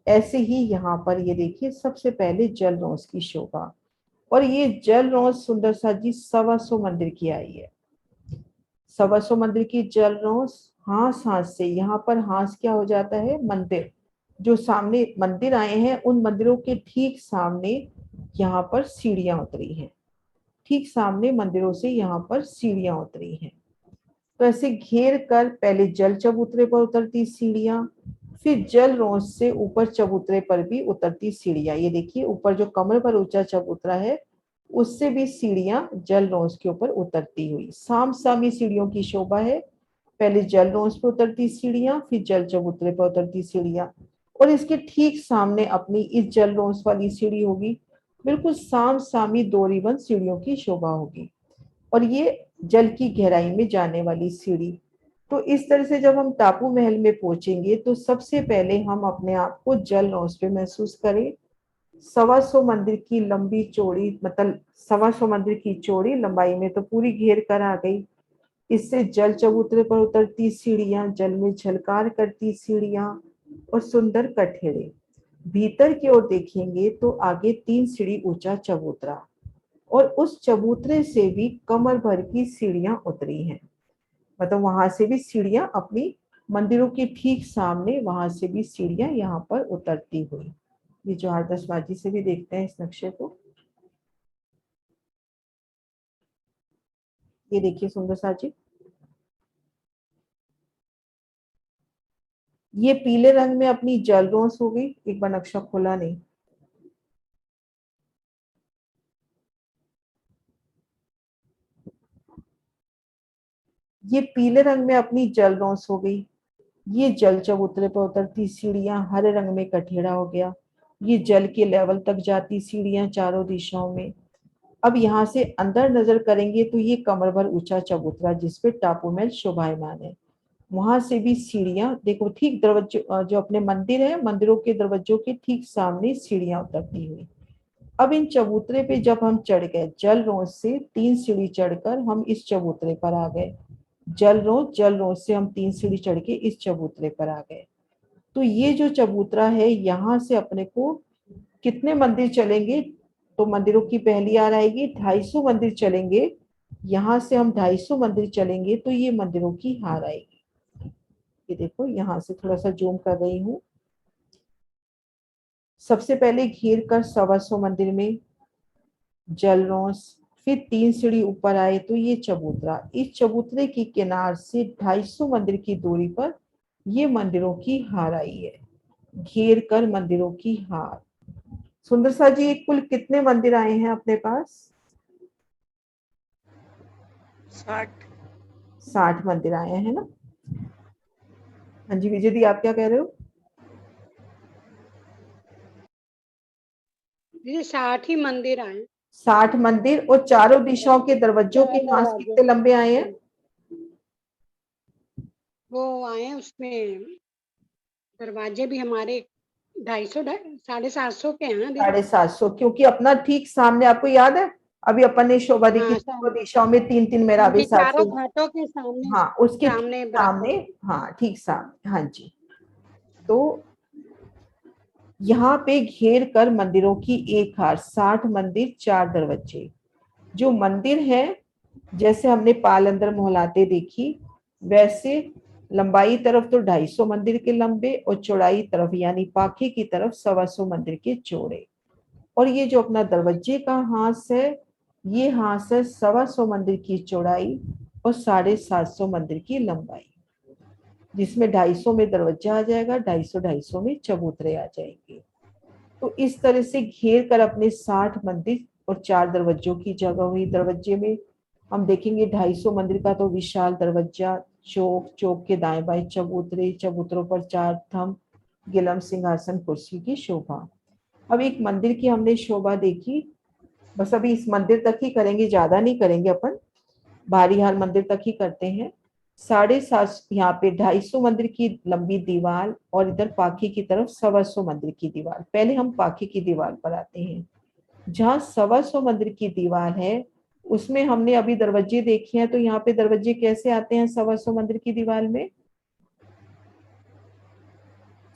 ऐसे ही यहाँ पर ये देखिए सबसे पहले जलरोंस की शोभा। और ये जलरोंस सुंदर सा जी 125 मंदिर की आई है। 125 मंदिर की जलरोंस हांस हांस से, यहाँ पर हांस क्या हो जाता है, मंदिर। जो सामने मंदिर आए हैं उन मंदिरों के ठीक सामने यहाँ पर सीढ़ियां उतरी हैं। ठीक सामने मंदिरों से यहाँ पर सीढ़ियां उतरी हैं। तो ऐसे घेर कर पहले जल चबूतरे पर उतरती सीढ़ियां, फिर जल रोंस से ऊपर चबूतरे पर भी उतरती सीढ़ियां। ये देखिए, ऊपर जो कमर पर ऊंचा चबूतरा है उससे भी सीढ़ियां जल रोंस के ऊपर उतरती हुई, साम सामी सीढ़ियों की शोभा है। पहले जल रोंस पर उतरती सीढ़ियां, फिर जल चबूतरे पर उतरती सीढ़ियां, और इसके ठीक सामने अपनी इस जल रोंस वाली सीढ़ी होगी। बिल्कुल साम सामी दो रिबन सीढ़ियों की शोभा होगी, और ये जल की गहराई में जाने वाली सीढ़ी। तो इस तरह से जब हम टापू महल में पहुंचेंगे तो सबसे पहले हम अपने आप को जल रोंस पे महसूस करें। 125 मंदिर की लंबी चौड़ी, मतलब 125 मंदिर की चौड़ी लंबाई में तो पूरी घेर कर आ गई। इससे जल चबूतरे पर उतरती सीढ़ियां, जल में झलकार करती सीढ़ियां और सुंदर कठेरे। भीतर की ओर देखेंगे तो आगे 3 सीढ़ी ऊंचा चबूतरा, और उस चबूतरे से भी कमर भर की सीढ़ियां उतरी हैं। मतलब वहां से भी सीढ़ियां अपनी मंदिरों के ठीक सामने, वहां से भी सीढ़ियां यहाँ पर उतरती हुई। ये जोहार दसवाजी से भी देखते हैं इस नक्शे को। ये देखिए सुंदर सा जी, ये पीले रंग में अपनी जलरोंस हो गई। एक बार नक्शा खोला नहीं, ये पीले रंग में अपनी जलरोंस हो गई। ये जल चबूतरे पर उतरती सीढ़ियां हरे रंग में कठेड़ा हो गया। ये जल के लेवल तक जाती सीढ़ियां चारों दिशाओं में। अब यहाँ से अंदर नजर करेंगे तो ये कमर भर ऊंचा चबूतरा जिसपे टापू महल शोभायमान है। वहां से भी सीढ़ियां देखो, ठीक दरवाजे जो अपने मंदिर है, मंदिरों के दरवाजों के ठीक सामने सीढ़ियां उतरती हुई। अब इन चबूतरे पे जब हम चढ़ गए, जल रोज से 3 सीढ़ी चढ़कर हम इस चबूतरे पर आ गए। जल रोज से हम 3 सीढ़ी चढ़ के इस चबूतरे पर आ गए। तो ये जो चबूतरा है, यहाँ से अपने को कितने मंदिर चलेंगे? तो मंदिरों की पहली आर आएगी, 250 मंदिर चलेंगे। यहाँ से हम 250 मंदिर चलेंगे तो ये मंदिरों की हार आएगी। ये देखो, यहाँ से थोड़ा सा जूम कर रही हूँ। सबसे पहले घेर कर 125 मंदिर में जलरोस, फिर 3 सीढ़ी ऊपर आए तो ये चबूतरा। इस चबूतरे की किनार से 250 मंदिर की दूरी पर ये मंदिरों की हार आई है। घेर कर मंदिरों की हार। सुंदर सा जी, कुल कितने मंदिर आए हैं अपने पास? 60 मंदिर आए हैं ना। हाँ जी विजय दी, आप क्या कह रहे हो? ये 60 ही मंदिर आए। 60 मंदिर, और चारों दिशाओं के दरवाजों के हाथ कितने लंबे आए हैं? वो आए उसमें दरवाजे भी हमारे 250 750 के हैं। 750, क्योंकि अपना ठीक सामने, आपको याद है अभी अपन ने शोभा दी की चारों दिशाओं में 3-3 मेहराबे चारों घाटों के सामने। हाँ, उसके सामने, हाँ ठीक सामने। हाँ जी, तो यहाँ पे घेर कर मंदिरों की एक हार, 60 मंदिर 4 दरवाजे। जो मंदिर है, जैसे हमने पाल अंदर मोहलाते देखी, वैसे लंबाई तरफ तो 250 मंदिर के लंबे और चौड़ाई तरफ यानी पाखे की तरफ 125 मंदिर के चौड़े। और ये जो अपना दरवाजे का हांस है, ये हांस है 125 मंदिर की चौड़ाई और 750 मंदिर की लंबाई, जिसमें 250 में दरवाजा आ जाएगा, 250 में चबूतरे आ जाएंगे। तो इस तरह से घेर कर अपने 60 मंदिर और 4 दरवाजों की जगह हुई। दरवाजे में हम देखेंगे 250 मंदिर का तो विशाल दरवाजा, चौक, चौक के दाएं बाएं चबूतरे, चबूतरों पर 4 थंब, गिलम, सिंहासन, कुर्सी की शोभा। अब एक मंदिर की हमने शोभा देखी, बस अभी इस मंदिर तक ही करेंगे, ज्यादा नहीं करेंगे अपन, भारी हार मंदिर तक ही करते हैं। 750 यहाँ पे 250 मंदिर की लंबी दीवार और इधर पाखी की तरफ 125 मंदिर की दीवार। पहले हम पाखी की दीवार पर आते हैं। जहाँ 125 मंदिर की दीवार है उसमें हमने अभी दरवाजे देखे हैं, तो यहाँ पे दरवाजे कैसे आते हैं 125 मंदिर की दीवार में?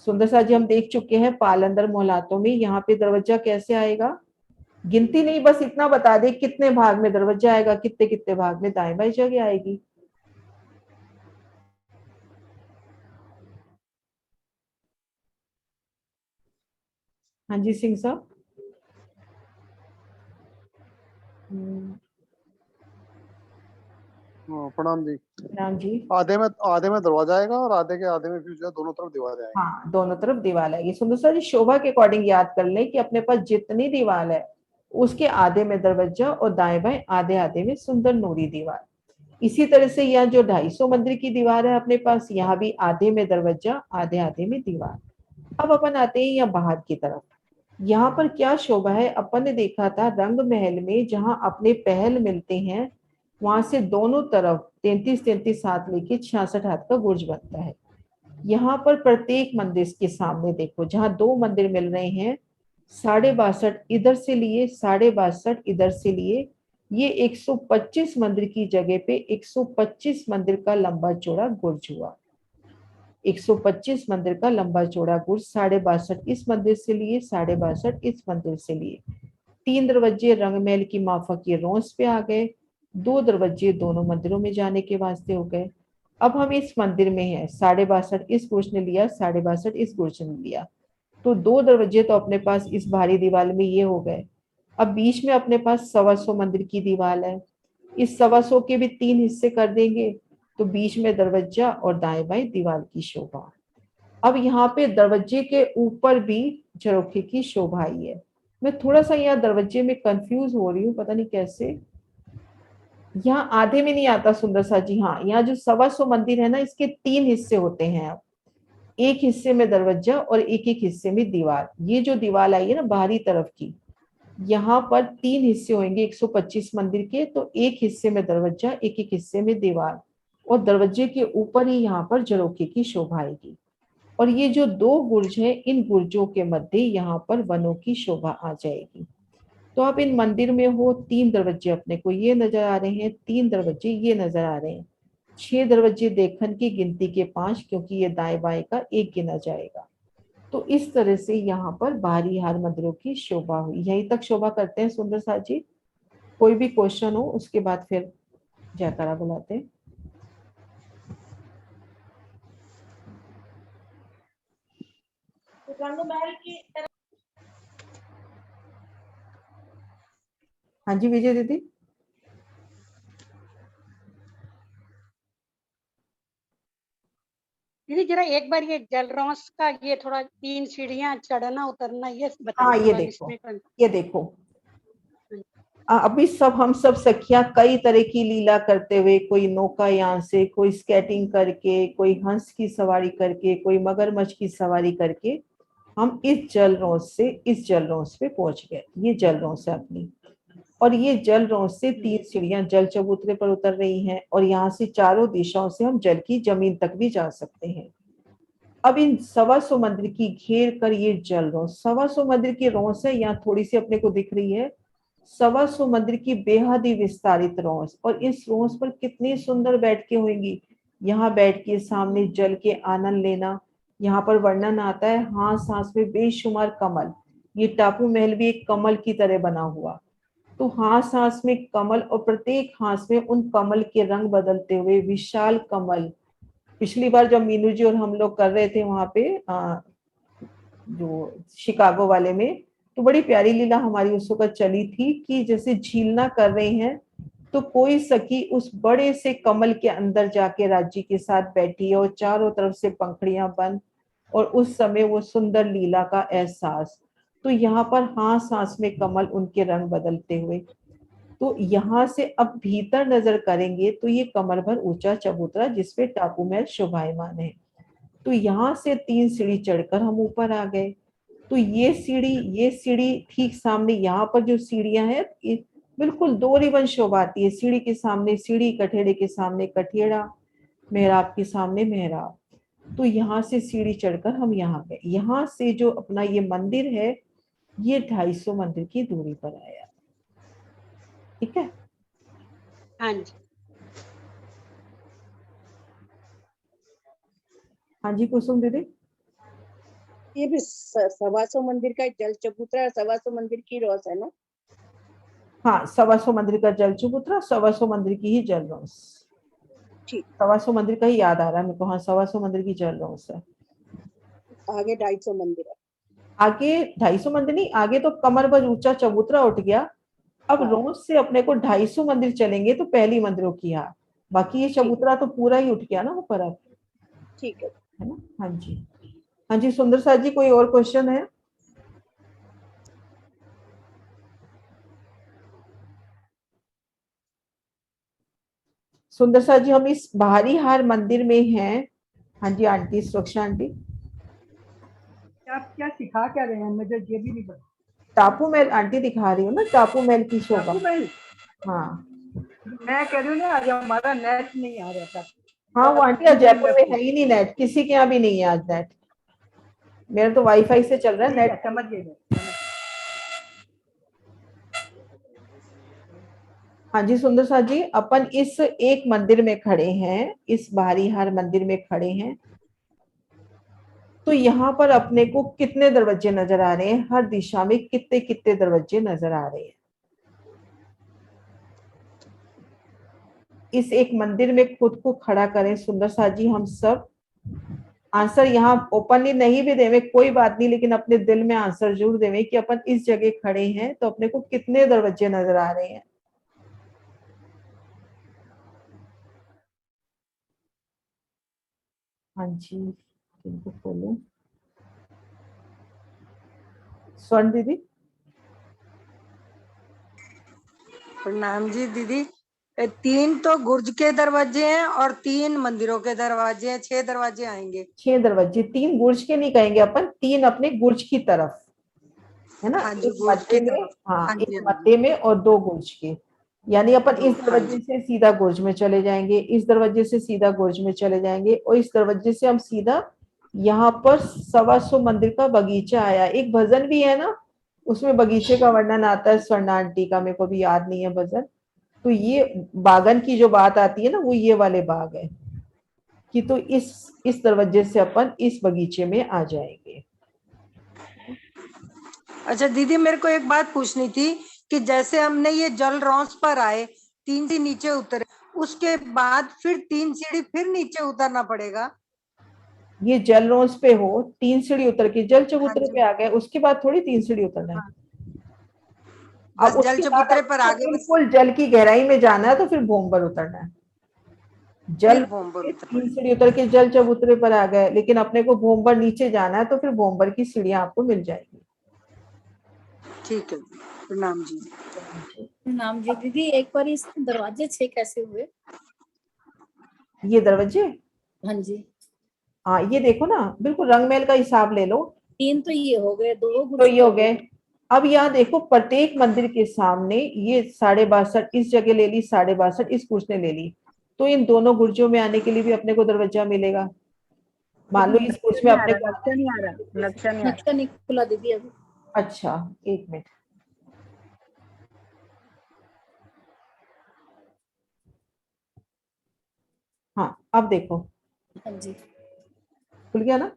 सुंदर सा जी, हम देख चुके हैं पालंदर मोहलातों में, यहाँ पे दरवाजा कैसे आएगा? गिनती नहीं, बस इतना बता दे कितने भाग में दरवाजा आएगा, कितने कितने भाग में दाएं बाएं जगह आएगी। हाँ जी सिंह साहब। प्रणाम जी। प्रणाम जी। आधे में दरवाजा आएगा और आधे में फिर जो है दोनों तरफ दीवार आएगी। हाँ, दोनों तरफ दीवार आएगी। सुंदर सा जी, शोभा के अकॉर्डिंग याद कर लें कि अपने पास जितनी दीवार है उसके आधे में दरवाजा और दाएं बाएं आधे आधे में सुंदर नूरी दीवार। इसी तरह से यह जो 250 मंदिर की दीवार है अपने पास, यहाँ भी आधे में दरवाजा आधे आधे में दीवार। अब अपन आते हैं यहाँ बाहर की तरफ। यहाँ पर क्या शोभा है? अपन ने देखा था रंग महल में, जहाँ अपने पहल मिलते हैं वहां से दोनों तरफ 33-33 हाथ लेके 66 हाथ का गुर्ज बनता है। यहाँ पर प्रत्येक मंदिर के सामने देखो, जहाँ 2 मंदिर मिल रहे हैं, 62.5 इधर से लिए, 62.5 इधर से लिए, ये 125 मंदिर की जगह पे 125 मंदिर का लंबा चौड़ा गुर्ज हुआ। 125 मंदिर का लंबा चौड़ा गुर्ज, 62.5 इस मंदिर से लिए, 62.5 इस मंदिर से लिए। 3 दरवाजे रंगमहल की माफक ये रोंस पे आ गए, 2 दरवाजे दोनों मंदिरों में जाने के वास्ते हो गए। अब हम इस मंदिर में हैं, 62.5 इस गुर्ज ने लिया, 62.5 इस गुर्ज ने लिया, तो 2 दरवाजे तो अपने पास इस भारी दीवार में ये हो गए। अब बीच में अपने पास 125 मंदिर की दीवार है, इस 125 के भी 3 हिस्से कर देंगे तो बीच में दरवाजा और दाएं बाएं दीवार की शोभा। अब यहाँ पे दरवाजे के ऊपर भी झरोखे की शोभा आई है। मैं थोड़ा सा यहाँ दरवाजे में कंफ्यूज हो रही हूँ, पता नहीं कैसे, यहाँ आधे में नहीं आता सुंदर सा जी। हाँ, यहाँ जो 125 मंदिर है ना, इसके 3 हिस्से होते हैं। अब एक हिस्से में दरवाजा और एक एक हिस्से में दीवार। ये जो दीवार आई है ना बाहरी तरफ की, यहाँ पर 3 हिस्से होंगे 125 मंदिर के। तो एक हिस्से में दरवाजा, एक एक हिस्से में दीवार, और दरवाजे के ऊपर ही यहाँ पर झरोखे की शोभा आएगी। और ये जो 2 गुर्ज हैं, इन गुर्जों के मध्य यहाँ पर वनों की शोभा आ जाएगी। तो आप इन मंदिर में हो, 3 दरवाजे अपने को ये नजर आ रहे हैं, 3 दरवाजे ये नजर आ रहे हैं, 6 दरवाजे देखन की गिनती के 5, क्योंकि ये दाएं बाएं का 1 गिना जाएगा। तो इस तरह से यहाँ पर बाहरी हार मंदिरों की शोभा हुई। यहीं तक शोभा करते हैं सुंदर साथ जी। कोई भी क्वेश्चन हो उसके बाद फिर जयकारा बुलाते हैं। हाँ जी विजय दीदी। दीदी जरा एक बार ये जलरौस का ये थोड़ा 3 सीढ़ियां चढ़ना उतरना ये हाँ बताइए ये थोड़ा देखो, इसमें। ये देखो, अभी सब हम सब सखियां कई तरह की लीला करते हुए, कोई नौकायान से, कोई स्केटिंग करके, कोई हंस की सवारी करके, कोई मगरमच्छ की सवारी करके हम इस जलरौस से इस जलरौस पे पहुंच गए। ये जलरौस है अपनी, और ये जलरौस से 3 सीढ़ियां जल चबूतरे पर उतर रही हैं, और यहाँ से चारों दिशाओं से हम जल की जमीन तक भी जा सकते हैं। अब इन 125 मंदिर की घेर कर ये जलरौस, 125 मंदिर की रौस है, यहाँ थोड़ी सी अपने को दिख रही है। 125 मंदिर की बेहद ही विस्तारित रौस, और इस रौस पर कितनी सुंदर बैठकें होंगी। यहाँ बैठ के सामने जल के आनंद लेना। यहाँ पर वर्णन आता है हाथ सांस में बेशुमार कमल। ये टापू महल भी एक कमल की तरह बना हुआ। तो हाथ सांस में कमल, और प्रत्येक हाथ में उन कमल के रंग बदलते हुए विशाल कमल। पिछली बार जब मीनू जी और हम लोग कर रहे थे वहां पे जो शिकागो वाले में, तो बड़ी प्यारी लीला हमारी उस वक्त चली थी कि जैसे झीलना कर रहे हैं, तो कोई सखी उस बड़े से कमल के अंदर जाके राज्य के साथ बैठी है, और चारों तरफ से पंखड़ियां बंद, और उस समय वो सुंदर लीला का एहसास। तो यहाँ पर हाँ सांस में कमल, उनके रंग बदलते हुए। तो यहाँ से अब भीतर नजर करेंगे तो ये कमर भर ऊंचा चबूतरा जिसपे टापू महल शोभायमान है। तो यहाँ से 3 सीढ़ी चढ़कर हम ऊपर आ गए। तो ये सीढ़ी ठीक सामने, यहाँ पर जो सीढ़ियां हैं बिल्कुल 2 रिबन शोभाती है। सीढ़ी के सामने सीढ़ी, कठेड़े के सामने कठेड़ा, मेहराब के सामने मेहराब। तो यहाँ से सीढ़ी चढ़कर हम यहाँ गए। यहाँ से जो अपना ये मंदिर है, ये 250 मंदिर की दूरी पर आया। ठीक है। हाँ जी। हाँ जी कुसुम दीदी। ये भी 125 मंदिर का जल चबूतरा, 125 मंदिर की रौस है ना? हाँ 125 मंदिर का जल चबूतरा, 125 मंदिर की ही जल रौस। ठीक। 125 मंदिर का ही याद आ रहा है मेरे को। हाँ 125 मंदिर की जल रौस है। आगे 250 मंदिर है। आगे 250 मंदिर नहीं, आगे तो कमर भर ऊंचा चबूतरा उठ गया। अब रोज से अपने को 250 मंदिर चलेंगे तो पहली मंदिरों की याद, बाकी ये चबूतरा तो पूरा ही उठ गया ना ऊपर अब। ठीक है ना। हाँ जी, हाँ जी सुंदर साथ जी, कोई और क्वेश्चन है? सुंदर साथ जी, हम इस बाहरी हार मंदिर में हैं। हाँ जी आंटी, सुरक्षा आंटी। आप क्या सिखा क्या रहे हैं, मुझे ये भी नहीं पता। टापू महल आंटी दिखा रही हूँ ना, टापू महल की शोभा। टापू महल? हाँ मैं कह रही हूँ ना, आज हमारा नेट नहीं आ रहा था। हाँ वो आंटी आज जयपुर में है ही नहीं नेट, किसी के यहाँ भी नहीं है आज नेट। मेरा तो वाईफाई से चल रहा है नेट। समझ गए। हाँ जी सुंदर साथ जी, अपन इस एक मंदिर में खड़े हैं, इस बाहरी हार मंदिर में खड़े हैं। तो यहाँ पर अपने को कितने दरवाजे नजर आ रहे हैं? हर दिशा में कितने कितने दरवाजे नजर आ रहे हैं? इस एक मंदिर में खुद को खड़ा करें सुंदर साथ जी हम सब। आंसर यहाँ ओपनली नहीं भी देवे कोई बात नहीं, लेकिन अपने दिल में आंसर जरूर देवे कि अपन इस जगह खड़े हैं तो अपने को कितने दरवाजे नजर आ रहे हैं? हाँ जी इनको खोलो। स्वर्ण दीदी। प्रणाम जी दीदी। 3 तो गुर्ज के दरवाजे हैं और 3 मंदिरों के दरवाजे हैं, 6 दरवाजे आएंगे। 6 दरवाजे, 3 गुर्ज के नहीं कहेंगे अपन, 3 अपने गुर्ज की तरफ, है ना? हाँ जी, एक गुर्ज की मध्य में, तरफ। हाँ हाँ जी, एक हाँ जी। मध्य में और 2 गुर्ज के, यानी अपन इस हाँ दरवाजे जी। से सीधा गुर्ज में चले जाएंगे, इस दरवाजे से सीधा गुर्ज में चले जाएंगे, और इस दरवाजे से हम सीधा यहाँ पर 125 मंदिर का बगीचा आया। एक भजन भी है ना, उसमें बगीचे का वर्णन आता है, स्वर्णा आंटी का, मेरे को भी याद नहीं है भजन। तो ये बागन की जो बात आती है ना, वो ये वाले बाग है कि तो इस दरवाजे से अपन इस बगीचे में आ जाएंगे। अच्छा दीदी, मेरे को एक बात पूछनी थी कि जैसे हमने ये जल रॉस पर आए, 3 सीढ़ी नीचे उतरे, उसके बाद फिर 3 सीढ़ी फिर नीचे उतरना पड़ेगा? ये जल रोज पे हो, 3 सीढ़ी उतर के जल चबूतरे हाँ पे आ गए, उसके बाद थोड़ी 3 सीढ़ी उतरना है। बस अब जल उसके बाद चबूतरे पर आपको आगे बस बिल्कुल जल की गहराई में जाना है तो फिर भोंबर उतरना है। जल फिर भोंबर उतरना 3 सीढ़ी उतर के जल चबूतरे पर आ गए, लेकिन अपने को भोंबर नीचे जाना है तो फिर भोंबर की सीढ़ियां आपको मिल जाएगी। ठीक है, प्रणाम जी। प्रणाम जी। दीदी एक बार इस दरवाजे 6 कैसे हुए? ये दरवाजे, हाँ जी, हाँ ये देखो ना, बिल्कुल रंगमहल का हिसाब ले लो। 3 तो ये हो गए, 2 तो ये हो गए। अब यहाँ देखो, प्रत्येक मंदिर के सामने ये 62.5 इस जगह ले ली, 62.5 इस गुर्ज ने ले ली, तो इन दोनों गुर्जों में आने के लिए भी अपने को दरवाजा मिलेगा। मान लो इस गुर्ज में अपने को, नक्शा नहीं आ रहा, नक्शा नहीं आ नक्शा नहीं खुला दीदी अभी। अच्छा एक मिनट, हाँ अब देखो हाँ जी, खुल गया ना।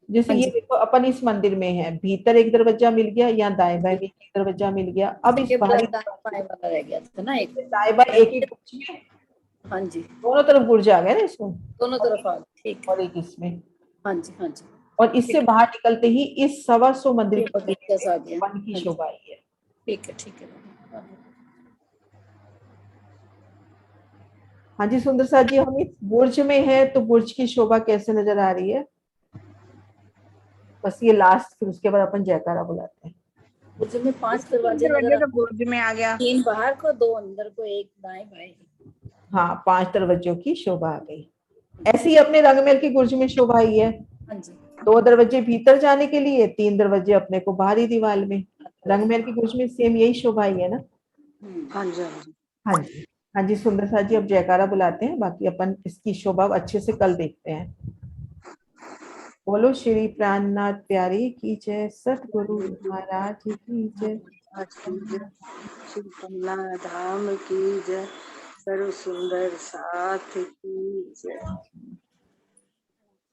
जैसे हाँ ये जी। देखो, अपन इस मंदिर में है, भीतर एक दरवाजा मिल गया, यहाँ दाएं बाएं भी एक दरवाजा मिल गया। अब इस ये बाहरी दाएं वाला रह गया था ना एक। दाएं बाएं एक एक गुर्ज में हाँ जी, दोनों तरफ गुर्ज आ गए ना इसमें, दोनों तरफ आ गए, ठीक है। और एक इसमें, हाँ जी, हाँ जी। और इससे बाहर निकलते ही इस 125 मंदिर ये के बगीचा सा आ गया। वन की हाँ जी, शोभा आई है। ठीक है, ठीक है। हाँ जी सुंदर सा जी, हम इस बुर्ज में है तो बुर्ज की शोभा कैसे नजर आ रही है? बस ये लास्ट, फिर उसके बाद अपन जयकारा बुलाते हैं। बुर्ज में 5 दरवाजे दरवाजे नजर तो बुर्ज में आ गया। 3 बाहर को, 2 अंदर को, 1 दाएं बाएं। हाँ 5 दरवाजों की शोभा आ गई। ऐसे ही अपने रंगमहल की गुर्ज में शोभा आई है। हाँ जी, 2 दरवाजे भीतर जाने के लिए, 3 दरवाजे अपने को बाहरी दीवार में। रंगमहल की गुर्ज में सेम यही शोभा आई है ना। हाँ जी, हाँ जी। हाँ जी, हाँ जी सुंदर सा जी, अब जयकारा बुलाते हैं, बाकी अपन इसकी शोभा अच्छे से कल देखते हैं। बोलो श्री प्राणनाथ प्यारी की जय, सतगुरु महाराज की जय, श्री कमला धाम की जय, सर्व सुंदर साथ की जय।